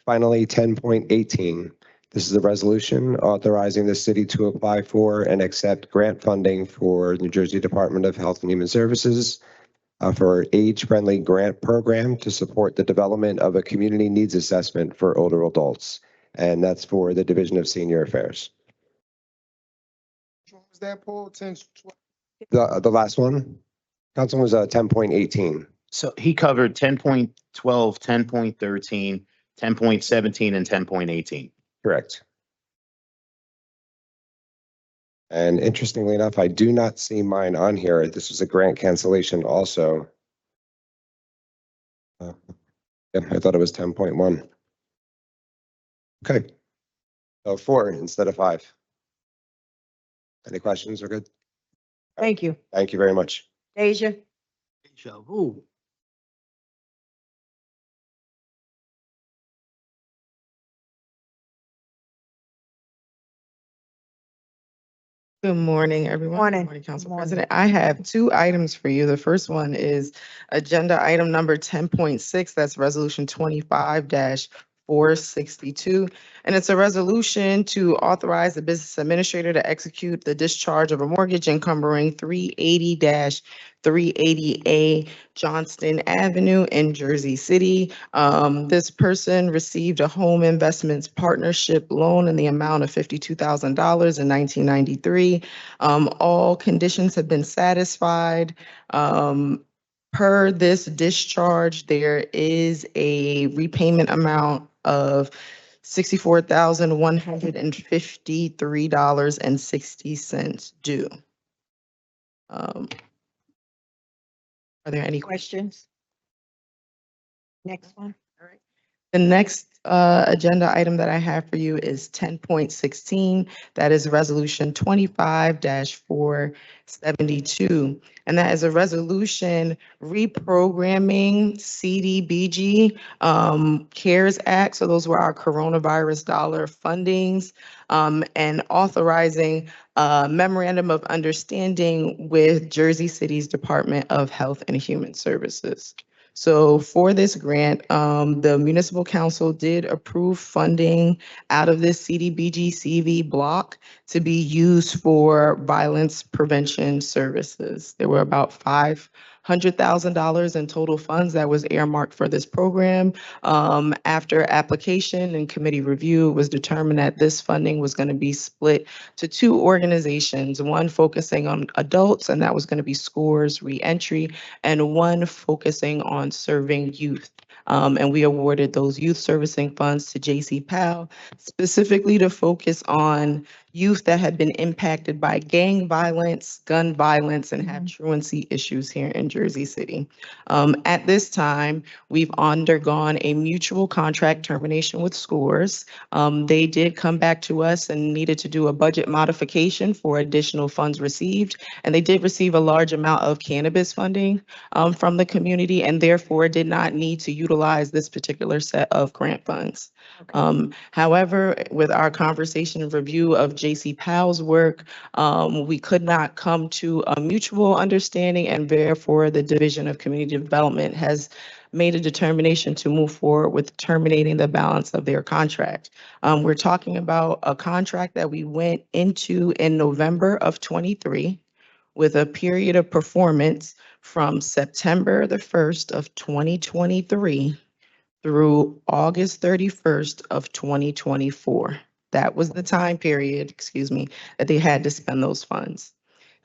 Finally, 10.18. This is a resolution authorizing the city to apply for and accept grant funding for New Jersey Department of Health and Human Services for age-friendly grant program to support the development of a community needs assessment for older adults. And that's for the Division of Senior Affairs. What was that, Paul? 10, 12? The last one, Councilman, was 10.18. So he covered 10.12, 10.13, 10.17, and 10.18. Correct. And interestingly enough, I do not see mine on here. This was a grant cancellation also. Yeah, I thought it was 10.1. Okay. So 4 instead of 5. Any questions? We're good? Thank you. Thank you very much. Deja? Deja vu. Good morning, everyone. Morning. Good morning, Council Good morning. President. I have 2 items for you. The first one is agenda item number 10.6. That's resolution 25-462. And it's a resolution to authorize the business administrator to execute the discharge of a mortgage encumbering 380-380A Johnston Avenue in Jersey City. This person received a home investments partnership loan in the amount of $52,000 in 1993. All conditions have been satisfied. Per this discharge, there is a repayment amount of $64,153.60 due. Are there any questions? Questions? Next one. The next agenda item that I have for you is 10.16. That is Resolution 25-472. And that is a resolution reprogramming CDBG CARES Act. So those were our coronavirus dollar fundings, and authorizing a memorandum of understanding with Jersey City's Department of Health and Human Services. So for this grant, the municipal council did approve funding out of this CDBG CV block to be used for violence prevention services. There were about $500,000 in total funds that was earmarked for this program. After application and committee review, it was determined that this funding was going to be split to 2 organizations, one focusing on adults, and that was going to be SCORES Reentry, and one focusing on serving youth. And we awarded those youth servicing funds to J.C. Powell, specifically to focus on youth that had been impacted by gang violence, gun violence, and have truancy issues here in Jersey City. At this time, we've undergone a mutual contract termination with SCORES. They did come back to us and needed to do a budget modification for additional funds received, and they did receive a large amount of cannabis funding from the community, and therefore did not need to utilize this particular set of grant funds. However, with our conversation and review of J.C. Powell's work, we could not come to a mutual understanding, and therefore the Division of Community Development has made a determination to move forward with terminating the balance of their contract. We're talking about a contract that we went into in November of 23 with a period of performance from September the 1st of 2023 through August 31st of 2024. That was the time period, that they had to spend those funds.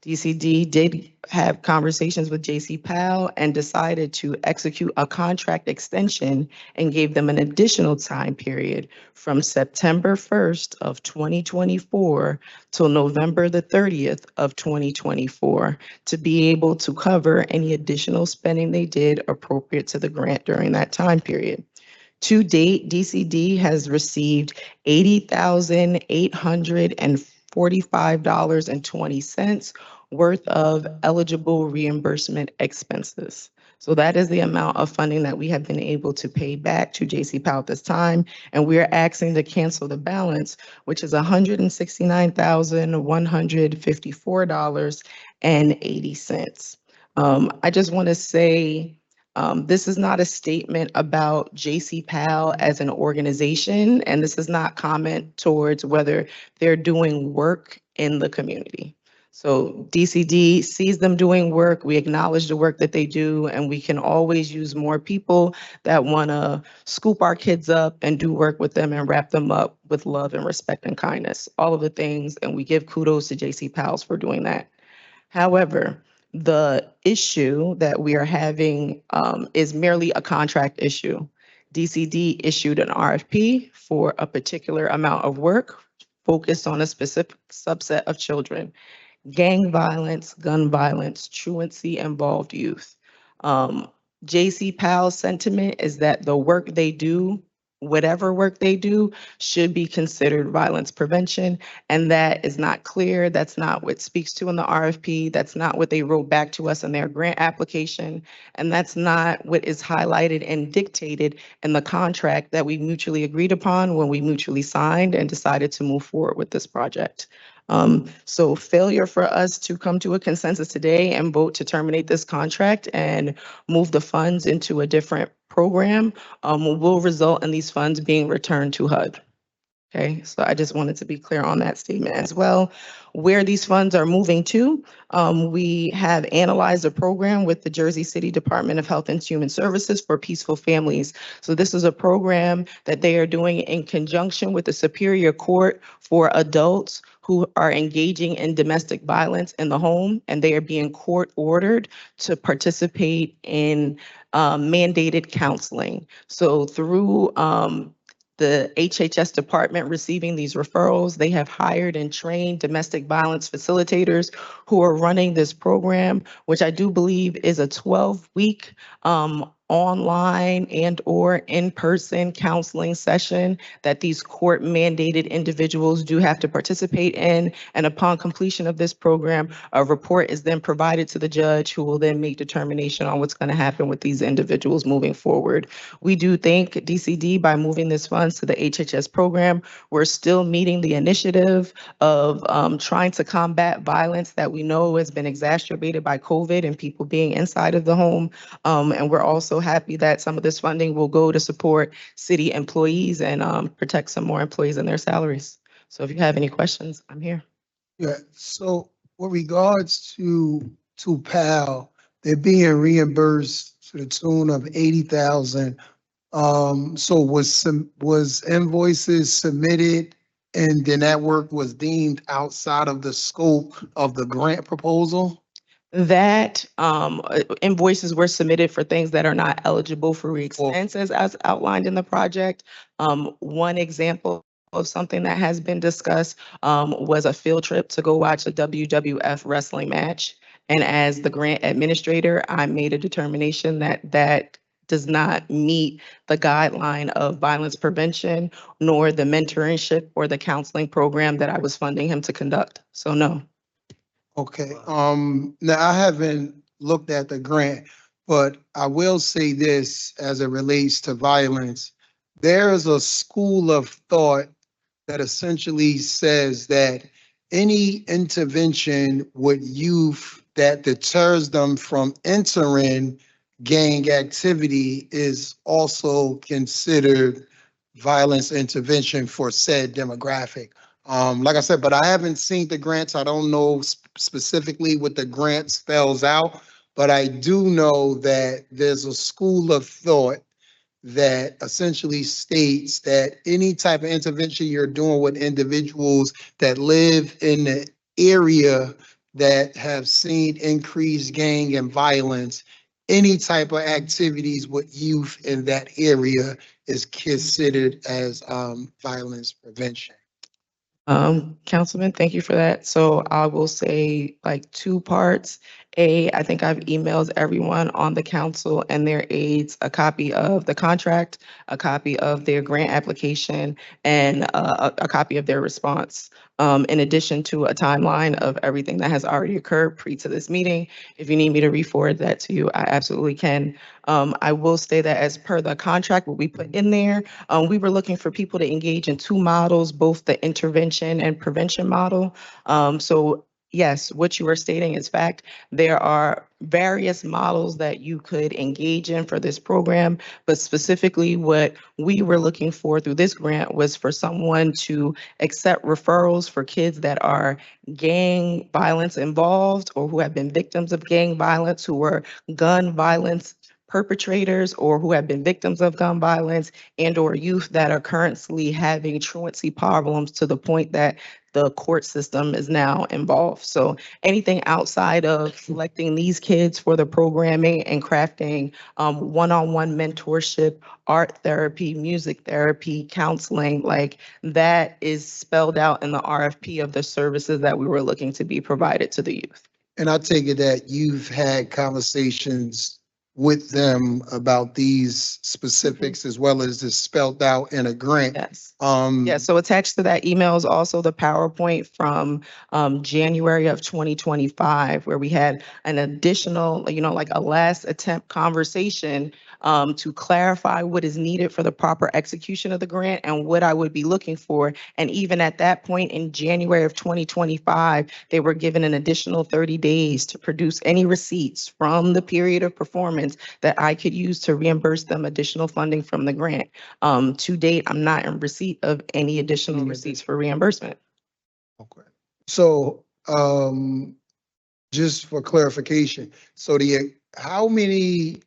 DCD did have conversations with J.C. Powell and decided to execute a contract extension and gave them an additional time period from September 1st of 2024 till November the 30th of 2024 to be able to cover any additional spending they did appropriate to the grant during that time period. To date, DCD has received $80,845.20 worth of eligible reimbursement expenses. So that is the amount of funding that we have been able to pay back to J.C. Powell at this time. And we are asking to cancel the balance, which is $169,154.80. I just want to say, this is not a statement about J.C. Powell as an organization, and this is not comment towards whether they're doing work in the community. So DCD sees them doing work. We acknowledge the work that they do, and we can always use more people that want to scoop our kids up and do work with them and wrap them up with love and respect and kindness, all of the things, and we give kudos to J.C. Powell for doing that. However, the issue that we are having is merely a contract issue. DCD issued an RFP for a particular amount of work focused on a specific subset of children: gang violence, gun violence, truancy involved youth. J.C. Powell's sentiment is that the work they do, whatever work they do, should be considered violence prevention. And that is not clear. That's not what speaks to in the RFP. That's not what they wrote back to us in their grant application. And that's not what is highlighted and dictated in the contract that we mutually agreed upon when we mutually signed and decided to move forward with this project. So failure for us to come to a consensus today and vote to terminate this contract and move the funds into a different program will result in these funds being returned to HUD. Okay, so I just wanted to be clear on that statement as well. Where these funds are moving to, we have analyzed a program with the Jersey City Department of Health and Human Services for Peaceful Families. So this is a program that they are doing in conjunction with the Superior Court for adults who are engaging in domestic violence in the home, and they are being court ordered to participate in mandated counseling. So through the HHS department receiving these referrals, they have hired and trained domestic violence facilitators who are running this program, which I do believe is a 12-week online and or in-person counseling session that these court mandated individuals do have to participate in. And upon completion of this program, a report is then provided to the judge, who will then make determination on what's going to happen with these individuals moving forward. We do think DCD, by moving this funds to the HHS program, we're still meeting the initiative of trying to combat violence that we know has been exacerbated by COVID and people being inside of the home. And we're also happy that some of this funding will go to support city employees and protect some more employees and their salaries. So if you have any questions, I'm here. Yeah, so with regards to PAL, they're being reimbursed to the tune of 80,000. So was invoices submitted and then that work was deemed outside of the scope of the grant proposal? That invoices were submitted for things that are not eligible for expenses as outlined in the project. One example of something that has been discussed was a field trip to go watch a WWF wrestling match. And as the grant administrator, I made a determination that that does not meet the guideline of violence prevention, nor the mentorship or the counseling program that I was funding him to conduct. So no. Okay, now I haven't looked at the grant, but I will say this as it relates to violence. There is a school of thought that essentially says that any intervention with youth that deters them from entering gang activity is also considered violence intervention for said demographic. Like I said, but I haven't seen the grants. I don't know specifically what the grant spells out, but I do know that there's a school of thought that essentially states that any type of intervention you're doing with individuals that live in the area that have seen increased gang and violence, any type of activities with youth in that area is considered as violence prevention. Councilman, thank you for that. So I will say like two parts. I think I've emailed everyone on the council and their aides a copy of the contract, a copy of their grant application, and a copy of their response. In addition to a timeline of everything that has already occurred pre to this meeting. If you need me to re-forward that to you, I absolutely can. I will say that as per the contract, what we put in there, we were looking for people to engage in two models, both the intervention and prevention model. So yes, what you are stating is fact. There are various models that you could engage in for this program, but specifically what we were looking for through this grant was for someone to accept referrals for kids that are gang violence involved or who have been victims of gang violence, who were gun violence perpetrators or who have been victims of gun violence, and or youth that are currently having truancy problems to the point that the court system is now involved. So anything outside of selecting these kids for the programming and crafting one-on-one mentorship, art therapy, music therapy, counseling, like that is spelled out in the RFP of the services that we were looking to be provided to the youth. And I take it that you've had conversations with them about these specifics as well as this spelled out in a grant. Yes. Um, Yeah, so attached to that email is also the PowerPoint from January of 2025, where we had an additional, like a last attempt conversation to clarify what is needed for the proper execution of the grant and what I would be looking for. And even at that point in January of 2025, they were given an additional 30 days to produce any receipts from the period of performance that I could use to reimburse them additional funding from the grant. To date, I'm not in receipt of any additional receipts for reimbursement. Okay. So, just for clarification, so how in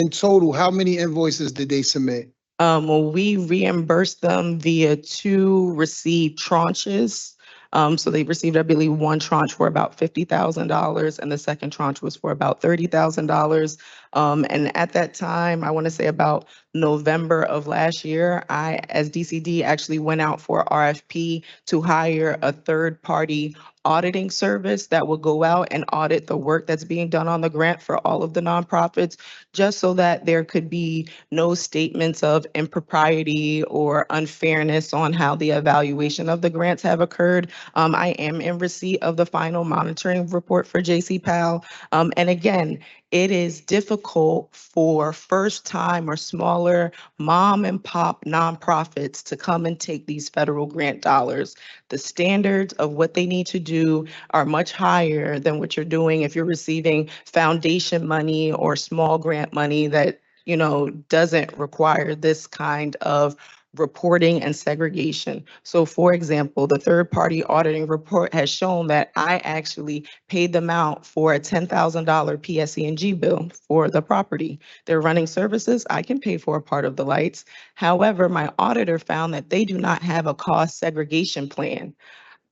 total, how many invoices did they submit? Well, we reimbursed them via 2 received tranches. So they received, I believe, one tranche for about $50,000 and the second tranche was for about $30,000. And at that time, I want to say about November of last year, I, as DCD, actually went out for RFP to hire a third-party auditing service that will go out and audit the work that's being done on the grant for all of the nonprofits, just so that there could be no statements of impropriety or unfairness on how the evaluation of the grants have occurred. I am in receipt of the final monitoring report for JC Powell. And again, it is difficult for first-time or smaller mom and pop nonprofits to come and take these federal grant dollars. The standards of what they need to do are much higher than what you're doing if you're receiving foundation money or small grant money that, doesn't require this kind of reporting and segregation. So for example, the third-party auditing report has shown that I actually paid them out for a $10,000 PSE&G bill for the property. They're running services, I can pay for a part of the lights. However, my auditor found that they do not have a cost segregation plan.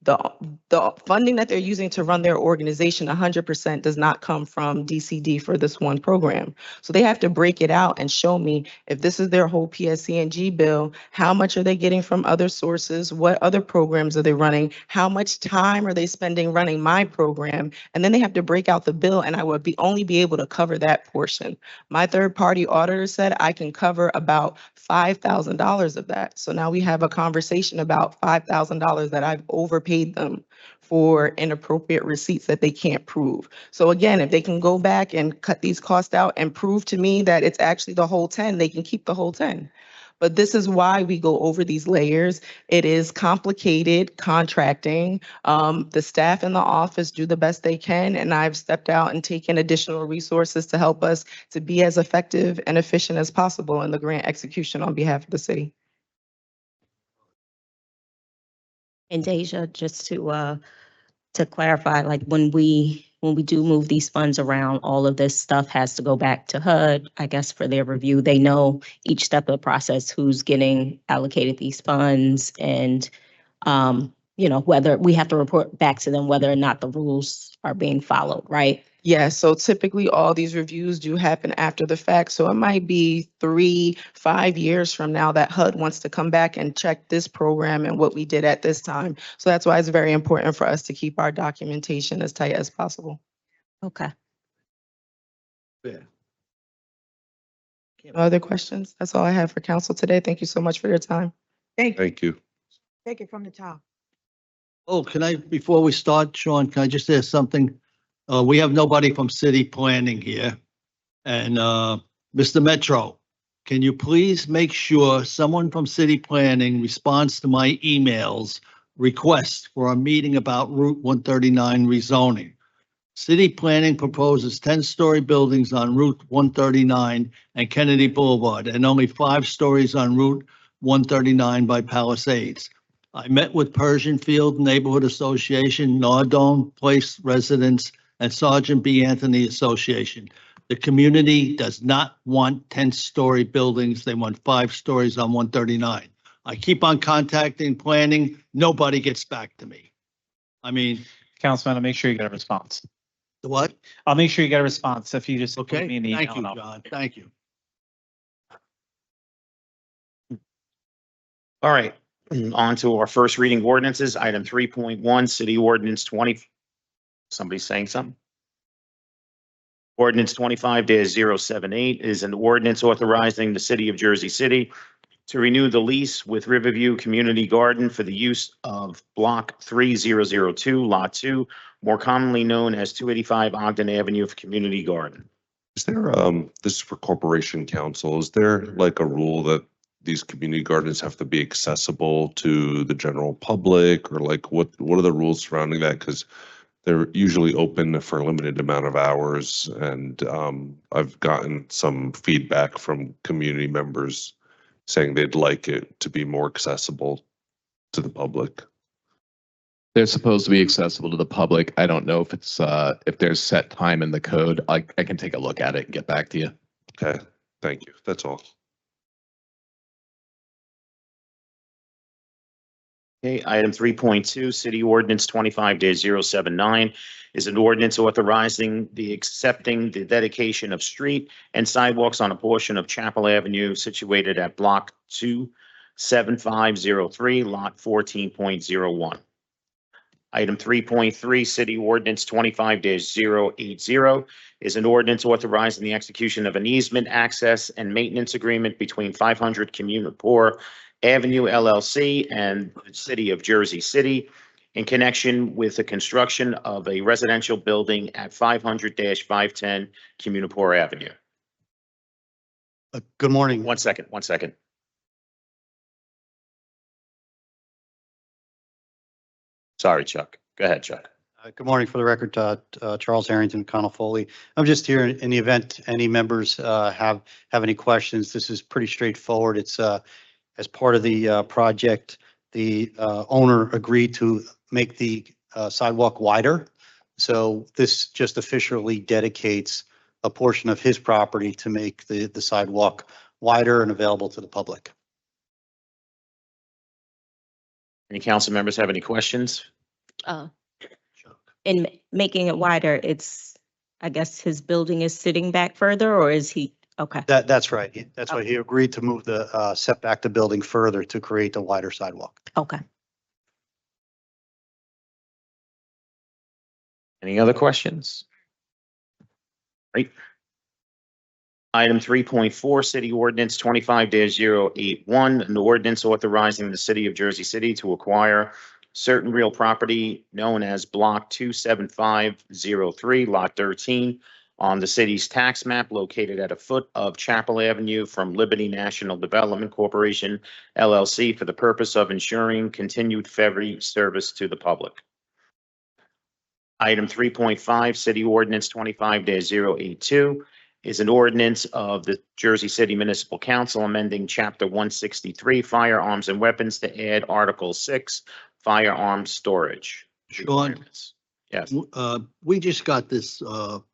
The funding that they're using to run their organization 100% does not come from DCD for this one program. So they have to break it out and show me if this is their whole PSE&G bill, how much are they getting from other sources? What other programs are they running? How much time are they spending running my program? And then they have to break out the bill and I would only be able to cover that portion. My third-party auditor said I can cover about $5,000 of that. So now we have a conversation about $5,000 that I've overpaid them for inappropriate receipts that they can't prove. So again, if they can go back and cut these costs out and prove to me that it's actually the whole 10, they can keep the whole 10. But this is why we go over these layers. It is complicated contracting. The staff in the office do the best they can, and I've stepped out and taken additional resources to help us to be as effective and efficient as possible in the grant execution on behalf of the city. And Deja, just to clarify, like when we do move these funds around, all of this stuff has to go back to HUD, I guess, for their review. They know each step of the process, who's getting allocated these funds and, whether we have to report back to them whether or not the rules are being followed, right? Yeah, so typically all these reviews do happen after the fact. So it might be 3-5 years from now that HUD wants to come back and check this program and what we did at this time. So that's why it's very important for us to keep our documentation as tight as possible. Okay. Yeah. Other questions? That's all I have for council today. Thank you so much for your time. Thank you. Take it from the top. Oh, before we start, Sean, can I just ask something? We have nobody from city planning here. And Mr. Metro, can you please make sure someone from city planning responds to my emails request for a meeting about Route 139 rezoning? City planning proposes 10-story buildings on Route 139 and Kennedy Boulevard and only 5 stories on Route 139 by Palisades. I met with Persian Field Neighborhood Association, Nardone Place residents, and Sergeant B. Anthony Association. The community does not want 10-story buildings. They want 5 stories on 139. I keep on contacting planning. Nobody gets back to me. I mean, Councilman, I'll make sure you get a response. the what? I'll make sure you get a response if you just Okay, put me an email. thank you, and I'll- John. Thank you. All right, on to our first reading ordinances, item 3.1, City Ordinance 20. Somebody saying something? Ordinance 25-078 is an ordinance authorizing the City of Jersey City to renew the lease with Riverview Community Garden for the use of Block 3002, Lot 2, more commonly known as 285 Ogden Avenue for Community Garden. Is there, this is for Corporation Council, is there like a rule that these community gardens have to be accessible to the general public, or like what are the rules surrounding that? Because they're usually open for a limited amount of hours, and I've gotten some feedback from community members saying they'd like it to be more accessible to the public. They're supposed to be accessible to the public. I don't know if it's, if there's set time in the code. I can take a look at it and get back to you. Okay, thank you. That's all. Okay, item 3.2, City Ordinance 25-079 is an ordinance authorizing accepting the dedication of street and sidewalks on a portion of Chapel Avenue situated at Block 27503, Lot 14.01. Item 3.3, City Ordinance 25-080 is an ordinance authorizing the execution of an easement, access, and maintenance agreement between 500 Communipore Avenue LLC and the City of Jersey City in connection with the construction of a residential building at 500-510 Communipore Avenue. Good morning. One second. Sorry, Chuck. Go ahead, Chuck. Good morning. For the record, Charles Harrington, Connell Foley. I'm just here in the event any members have any questions. This is pretty straightforward. It's as part of the project, the owner agreed to make the sidewalk wider. So this just officially dedicates a portion of his property to make the sidewalk wider and available to the public. Any council members have any questions? In making it wider, I guess his building is sitting back further, or is he, okay. That's right. That's why he agreed to move the setback the building further to create a wider sidewalk. Okay. Any other questions? Great. Item 3.4, City Ordinance 25-081, an ordinance authorizing the City of Jersey City to acquire certain real property known as Block 27503, Lot 13, on the city's tax map located at a foot of Chapel Avenue from Liberty National Development Corporation, LLC, for the purpose of ensuring continued ferry service to the public. Item 3.5, City Ordinance 25-082 is an ordinance of the Jersey City Municipal Council amending Chapter 163 Firearms and Weapons to add Article 6 Firearms Storage. Sean, Yes. we just got this, all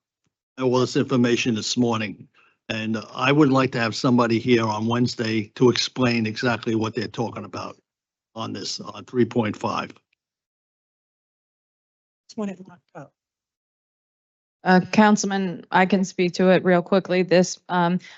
this information this morning, and I would like to have somebody here on Wednesday to explain exactly what they're talking about on this, on 3.5. It's when it locked up. Councilman, I can speak to it real quickly. This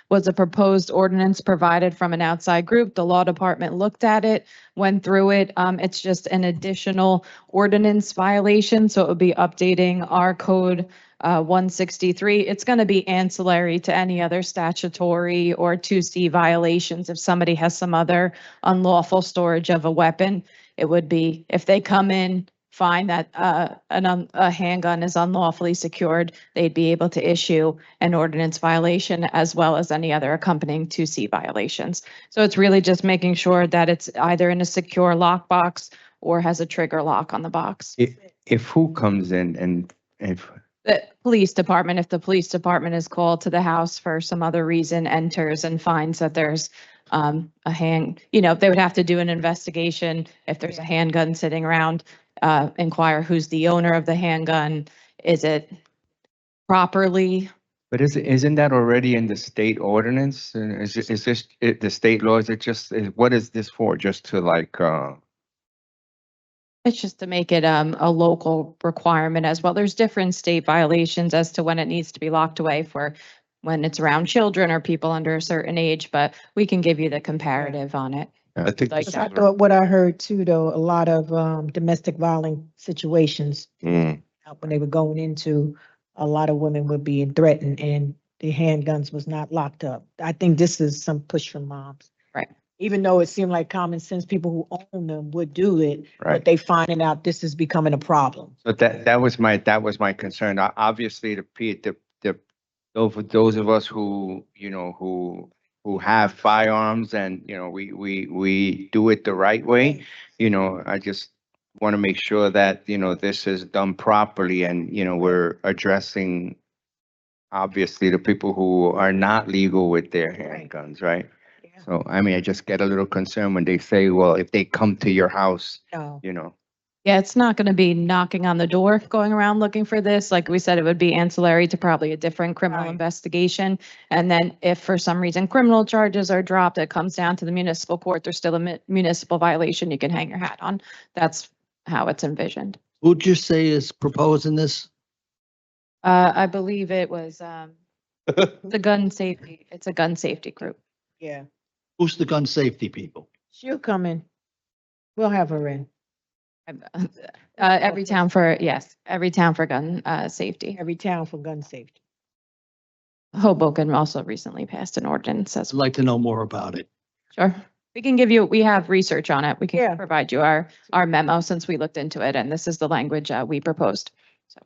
was a proposed ordinance provided from an outside group. The law department looked at it, went through it. It's just an additional ordinance violation, so it would be updating our code 163. It's going to be ancillary to any other statutory or 2C violations. If somebody has some other unlawful storage of a weapon, it would be, if they come in, find that a handgun is unlawfully secured, they'd be able to issue an ordinance violation as well as any other accompanying 2C violations. So it's really just making sure that it's either in a secure lockbox or has a trigger lock on the box. If who comes in and if The police department, if the police department is called to the house for some other reason, enters and finds that there's they would have to do an investigation. If there's a handgun sitting around, inquire who's the owner of the handgun. Is it properly But isn't that already in the state ordinance? And is this, the state law, is it just, what is this for? Just to like, It's just to make it a local requirement as well. There's different state violations as to when it needs to be locked away for when it's around children or people under a certain age, but we can give you the comparative on it. I think Like this I is- thought what I heard too, though, a lot of domestic violence situations, Mm. when they were going into, a lot of women were being threatened and the handguns was not locked up. I think this is some push from moms. Right. Even though it seemed like common sense, people who own them would do it, Right. but they finding out this is becoming a problem. so that was my concern. Obviously, those of us who, who have firearms and, we do it the right way, I just want to make sure that, this is done properly and, we're addressing obviously the people who are not legal with their handguns, right? So, I mean, I just get a little concerned when they say, well, if they come to your house, No. Yeah, it's not going to be knocking on the door, going around looking for this. Like we said, it would be ancillary to probably a different criminal Right. investigation. And then if for some reason criminal charges are dropped, it comes down to the municipal court, there's still a municipal violation you can hang your hat on. That's how it's envisioned. Who'd you say is proposing this? I believe it was the gun safety. It's a gun safety group. Yeah, Who's the gun safety people? she'll come in. We'll have her in. Every town for, yes, every town for gun safety. Every town for gun safety. Hoboken also recently passed an ordinance as I'd like to know more about it. Sure. We can give you, we have research on it. We Yeah. can provide you our memo since we looked into it, and this is the language we proposed. So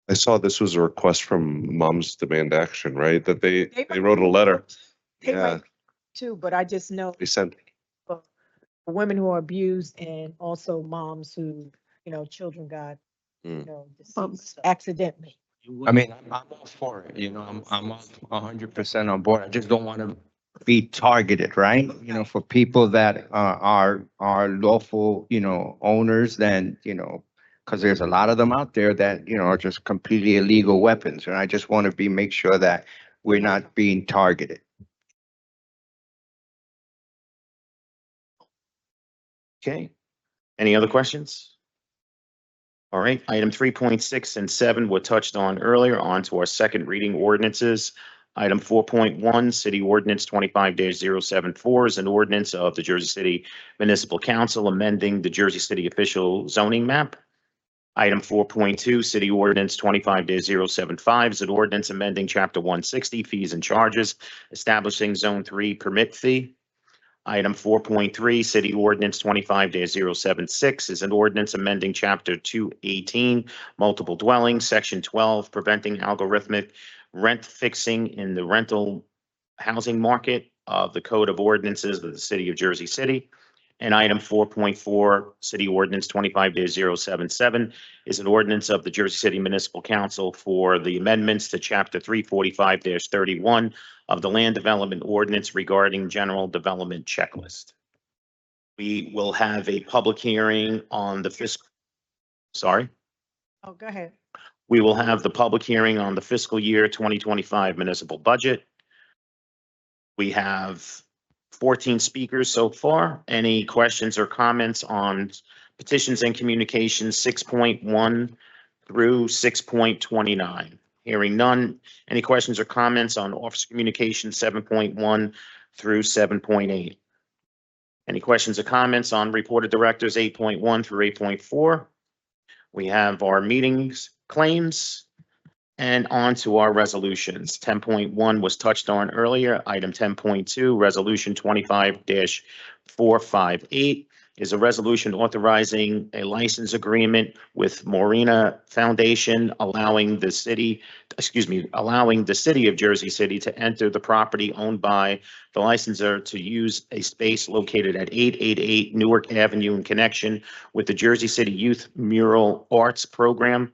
I saw this was a request from Moms Demand Action, right? That they They- wrote a letter. They Yeah, might too, but I just know they sent, for women who are abused and also moms who, children got, Mm. deceased accidentally. I mean, I'm all for it, I'm 100% on board. I just don't want to be targeted, right? For people that are lawful, owners, then, because there's a lot of them out there that, are just completely illegal weapons. And I just want to make sure that we're not being targeted. Okay. Any other questions? All right, item 3.6 and 7 were touched on earlier. On to our second reading ordinances. Item 4.1, City Ordinance 25-074 is an ordinance of the Jersey City Municipal Council amending the Jersey City official zoning map. Item 4.2, City Ordinance 25-075 is an ordinance amending Chapter 160 fees and charges, establishing Zone 3 permit fee. Item 4.3, City Ordinance 25-076 is an ordinance amending Chapter 218, multiple dwellings, Section 12, preventing algorithmic rent fixing in the rental housing market of the Code of Ordinances of the City of Jersey City. And item 4.4, City Ordinance 25-077 is an ordinance of the Jersey City Municipal Council for the amendments to Chapter 345-31 of the Land Development Ordinance regarding general development checklist. We will have a public hearing on the fiscal, sorry. Oh, go ahead. We will have the public hearing on the fiscal year 2025 municipal budget. We have 14 speakers so far. Any questions or comments on petitions and communications 6.1 through 6.29? Hearing none. Any questions or comments on office communications 7.1 through 7.8? Any questions or comments on reported directors 8.1 through 8.4? We have our meetings, claims, and on to our resolutions. 10.1 was touched on earlier. Item 10.2, Resolution 25-458 is a resolution authorizing a license agreement with Morena Foundation, allowing the city of Jersey City to enter the property owned by the licensor to use a space located at 888 Newark Avenue in connection with the Jersey City Youth Mural Arts Program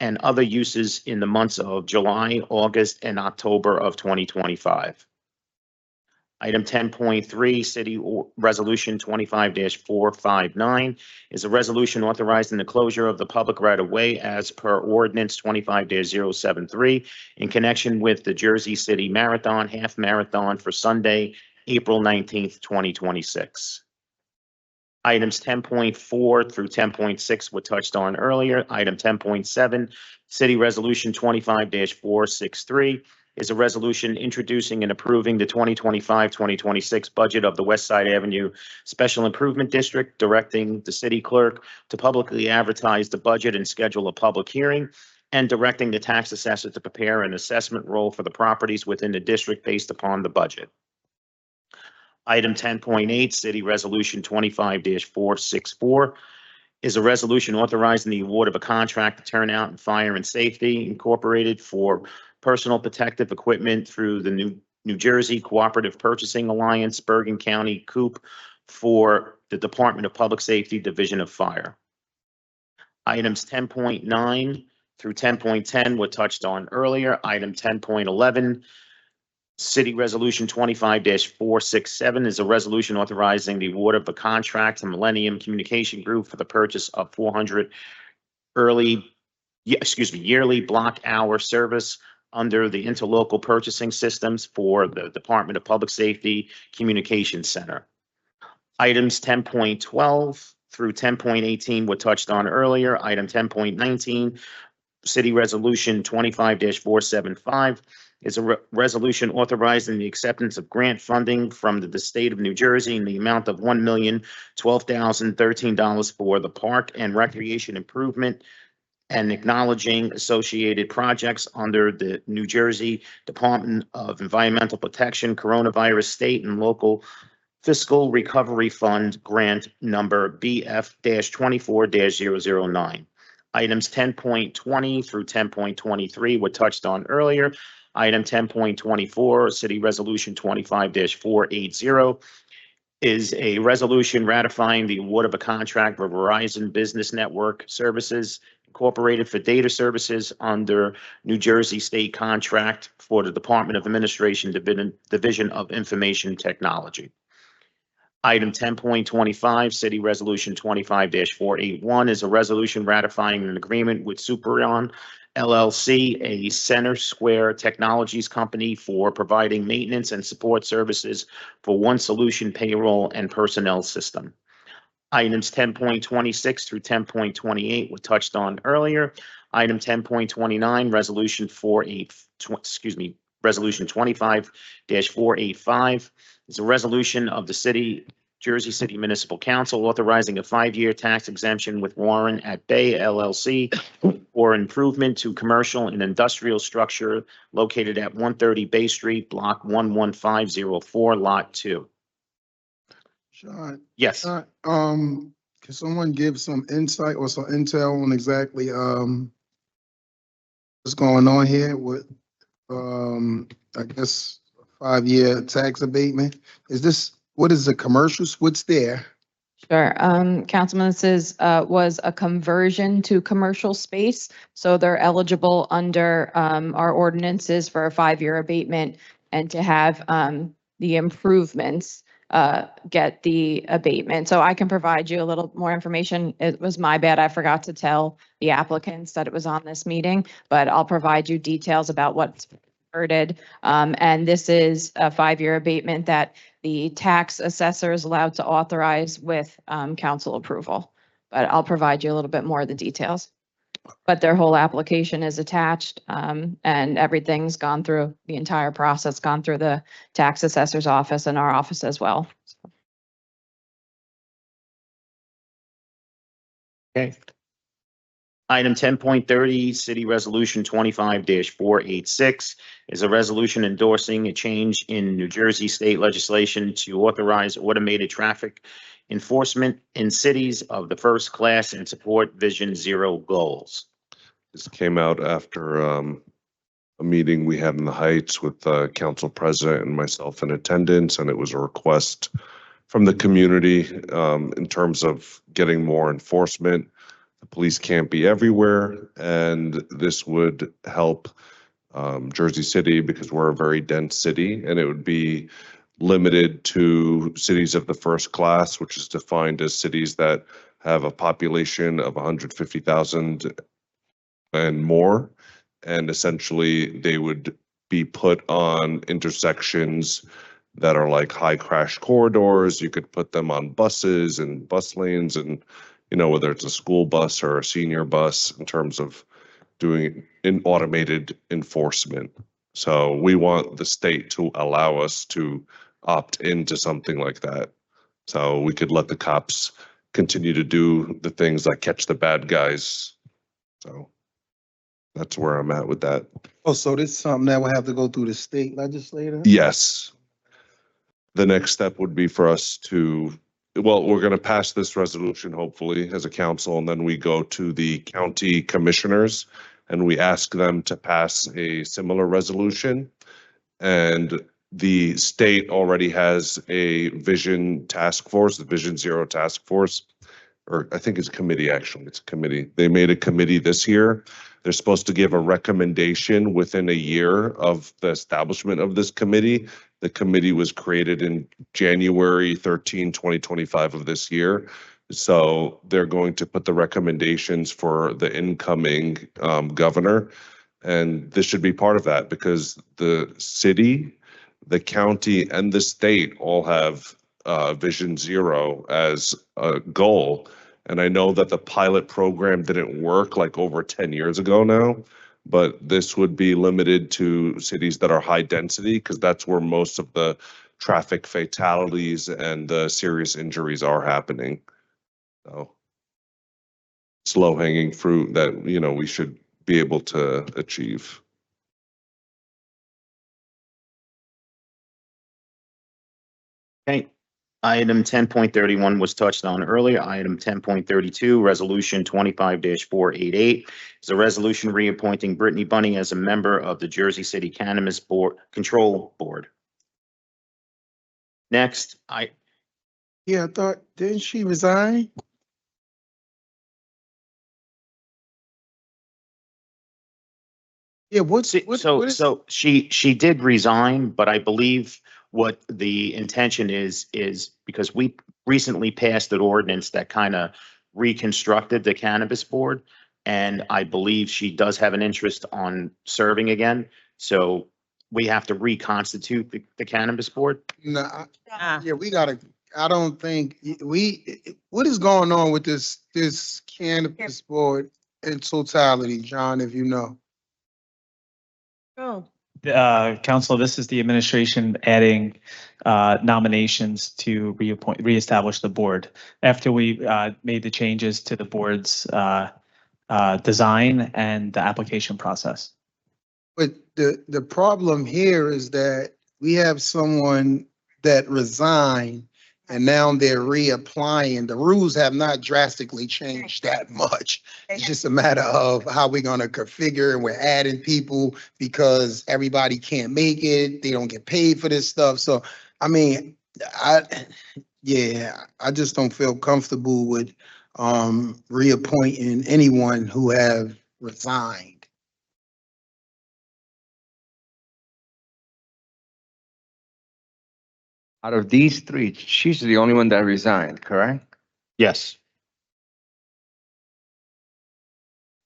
and other uses in the months of July, August, and October of 2025. Item 10.3, Resolution 25-459 is a resolution authorizing the closure of the public right-of-way as per ordinance 25-073 in connection with the Jersey City Marathon Half Marathon for Sunday, April 19th, 2026. Items 10.4 through 10.6 were touched on earlier. Item 10.7, City Resolution 25-463 is a resolution introducing and approving the 2025-2026 budget of the West Side Avenue Special Improvement District, directing the city clerk to publicly advertise the budget and schedule a public hearing, and directing the tax assessor to prepare an assessment roll for the properties within the district based upon the budget. Item 10.8, City Resolution 25-464 is a resolution authorizing the award of a contract to Turnout and Fire and Safety Incorporated for personal protective equipment through the New Jersey Cooperative Purchasing Alliance, Bergen County Coop, for the Department of Public Safety Division of Fire. Items 10.9 through 10.10 were touched on earlier. Item 10.11, City Resolution 25-467 is a resolution authorizing the award of a contract to Millennium Communication Group for the purchase of 400 yearly block hour service under the interlocal purchasing systems for the Department of Public Safety Communications Center. Items 10.12 through 10.18 were touched on earlier. Item 10.19, City Resolution 25-475 is a resolution authorizing the acceptance of grant funding from the state of New Jersey in the amount of $1,012,013 for the park and recreation improvement and acknowledging associated projects under the New Jersey Department of Environmental Protection Coronavirus State and Local Fiscal Recovery Fund Grant Number BF-24-009. Items 10.20 through 10.23 were touched on earlier. Item 10.24, City Resolution 25-480 is a resolution ratifying the award of a contract for Verizon Business Network Services Incorporated for data services under New Jersey State contract for the Department of Administration Division of Information Technology. Item 10.25, City Resolution 25-481 is a resolution ratifying an agreement with Superion LLC, a Center Square Technologies company, for providing maintenance and support services for One Solution payroll and personnel system. Items 10.26 through 10.28 were touched on earlier. Item 10.29, Resolution 25-485 is a resolution of the Jersey City Municipal Council authorizing a 5-year tax exemption with Warren at Bay LLC for improvement to commercial and industrial structure located at 130 Bay Street, Block 11504, Lot 2. Sean, Yes. can someone give some insight or some intel on exactly what's going on here with I guess 5-year tax abatement? What is the commercials? What's there? Sure. Councilman, this was a conversion to commercial space. So they're eligible under our ordinances for a 5-year abatement, and to have the improvements get the abatement. So I can provide you a little more information. It was my bad. I forgot to tell the applicants that it was on this meeting, but I'll provide you details about what's converted. And this is a 5-year abatement that the tax assessor is allowed to authorize with council approval. But I'll provide you a little bit more of the details. But their whole application is attached, and everything's gone through, the entire process gone through the tax assessor's office and our office as well. Okay. Item 10.30, City Resolution 25-486 is a resolution endorsing a change in New Jersey state legislation to authorize automated traffic enforcement in cities of the first class and support Vision Zero goals. This came out after a meeting we had in the Heights with the council president and myself in attendance, and it was a request from the community in terms of getting more enforcement. The police can't be everywhere, and this would help Jersey City because we're a very dense city, and it would be limited to cities of the first class, which is defined as cities that have a population of 150,000 and more. And essentially, they would be put on intersections that are like high crash corridors. You could put them on buses and bus lanes, and whether it's a school bus or a senior bus, in terms of doing in automated enforcement. So we want the state to allow us to opt into something like that. So we could let the cops continue to do the things like catch the bad guys. So that's where I'm at with that. Oh, so this is something that will have to go through the state legislature? Yes. The next step would be for us to, well, we're going to pass this resolution hopefully as a council, and then we go to the county commissioners and we ask them to pass a similar resolution. And the state already has a vision task force, the Vision Zero task force, or I think it's a committee, actually. It's a committee. They made a committee this year. They're supposed to give a recommendation within a year of the establishment of this committee. The committee was created in January 13, 2025 of this year. So they're going to put the recommendations for the incoming governor. And this should be part of that because the city, the county, and the state all have Vision Zero as a goal. And I know that the pilot program didn't work like over 10 years ago now, but this would be limited to cities that are high density because that's where most of the traffic fatalities and the serious injuries are happening. So it's low hanging fruit that, we should be able to achieve. Okay. Item 10.31 was touched on earlier. Item 10.32, Resolution 25-488 is a resolution reappointing Brittany Bunny as a member of the Jersey City Cannabis Control Board. Next, Yeah, I thought, didn't she resign? Yeah, so she did resign, but I believe what the intention is because we recently passed an ordinance that kind of reconstructed the cannabis board. And I believe she does have an interest on serving again. So we have to reconstitute the cannabis board. No, yeah, we gotta, I don't think, what is going on with this cannabis board in totality, John, if you know? Oh. Council, this is the administration adding nominations to reestablish the board. After we made the changes to the board's design and the application process. But the problem here is that we have someone that resigned and now they're reapplying. The rules have not drastically changed that much. It's just a matter of how we're gonna configure, and we're adding people because everybody can't make it. They don't get paid for this stuff. So, I mean, I just don't feel comfortable with reappointing anyone who have resigned. Out of these three, she's the only one that resigned, correct? Yes.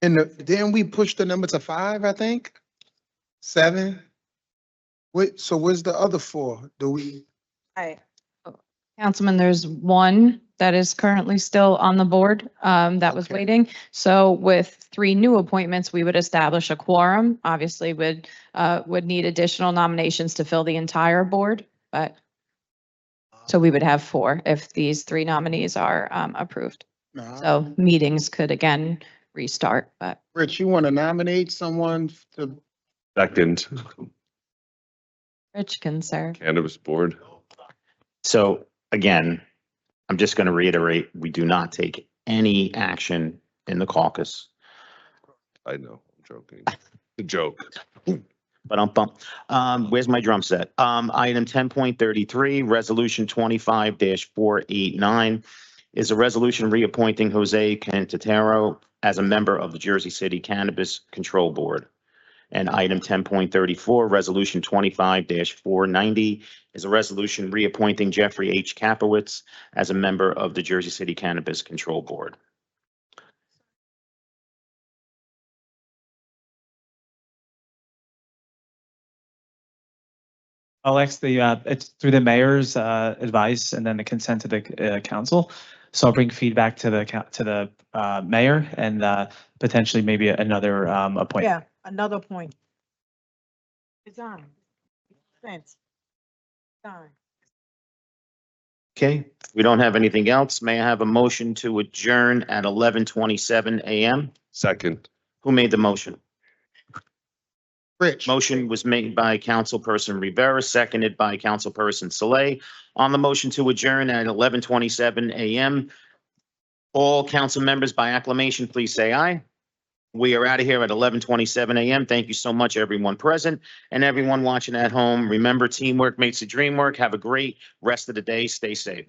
And then we pushed the number to 5, I think. 7. So where's the other 4? Do we? Councilman, there's one that is currently still on the board that was waiting. So with 3 new appointments, we would establish a quorum. Obviously, would need additional nominations to fill the entire board, but so we would have 4 if these 3 nominees are approved. So meetings could again restart, but. Rich, you want to nominate someone to? Second. Rich can serve. Cannabis board. So again, I'm just going to reiterate, we do not take any action in the caucus. I know, I'm joking. The joke. But where's my drum set? Item 10.33, Resolution 25-489 is a resolution reappointing Jose Cantatero as a member of the Jersey City Cannabis Control Board. And item 10.34, Resolution 25-490 is a resolution reappointing Jeffrey H. Capowitz as a member of the Jersey City Cannabis Control Board. I'll ask it's through the mayor's advice and then the consent to the council. So I'll bring feedback to the mayor and potentially maybe another appointment. Yeah, another point. It's on. Thanks. It's on. Okay, we don't have anything else. May I have a motion to adjourn at 11:27 a.m.? Second. Who made the motion? Rich. Motion was made by Councilperson Rivera, seconded by Councilperson Saleh. On the motion to adjourn at 11:27 a.m., all council members by acclamation, please say aye. We are out of here at 11:27 a.m. Thank you so much, everyone present and everyone watching at home. Remember, teamwork makes the dream work. Have a great rest of the day. Stay safe.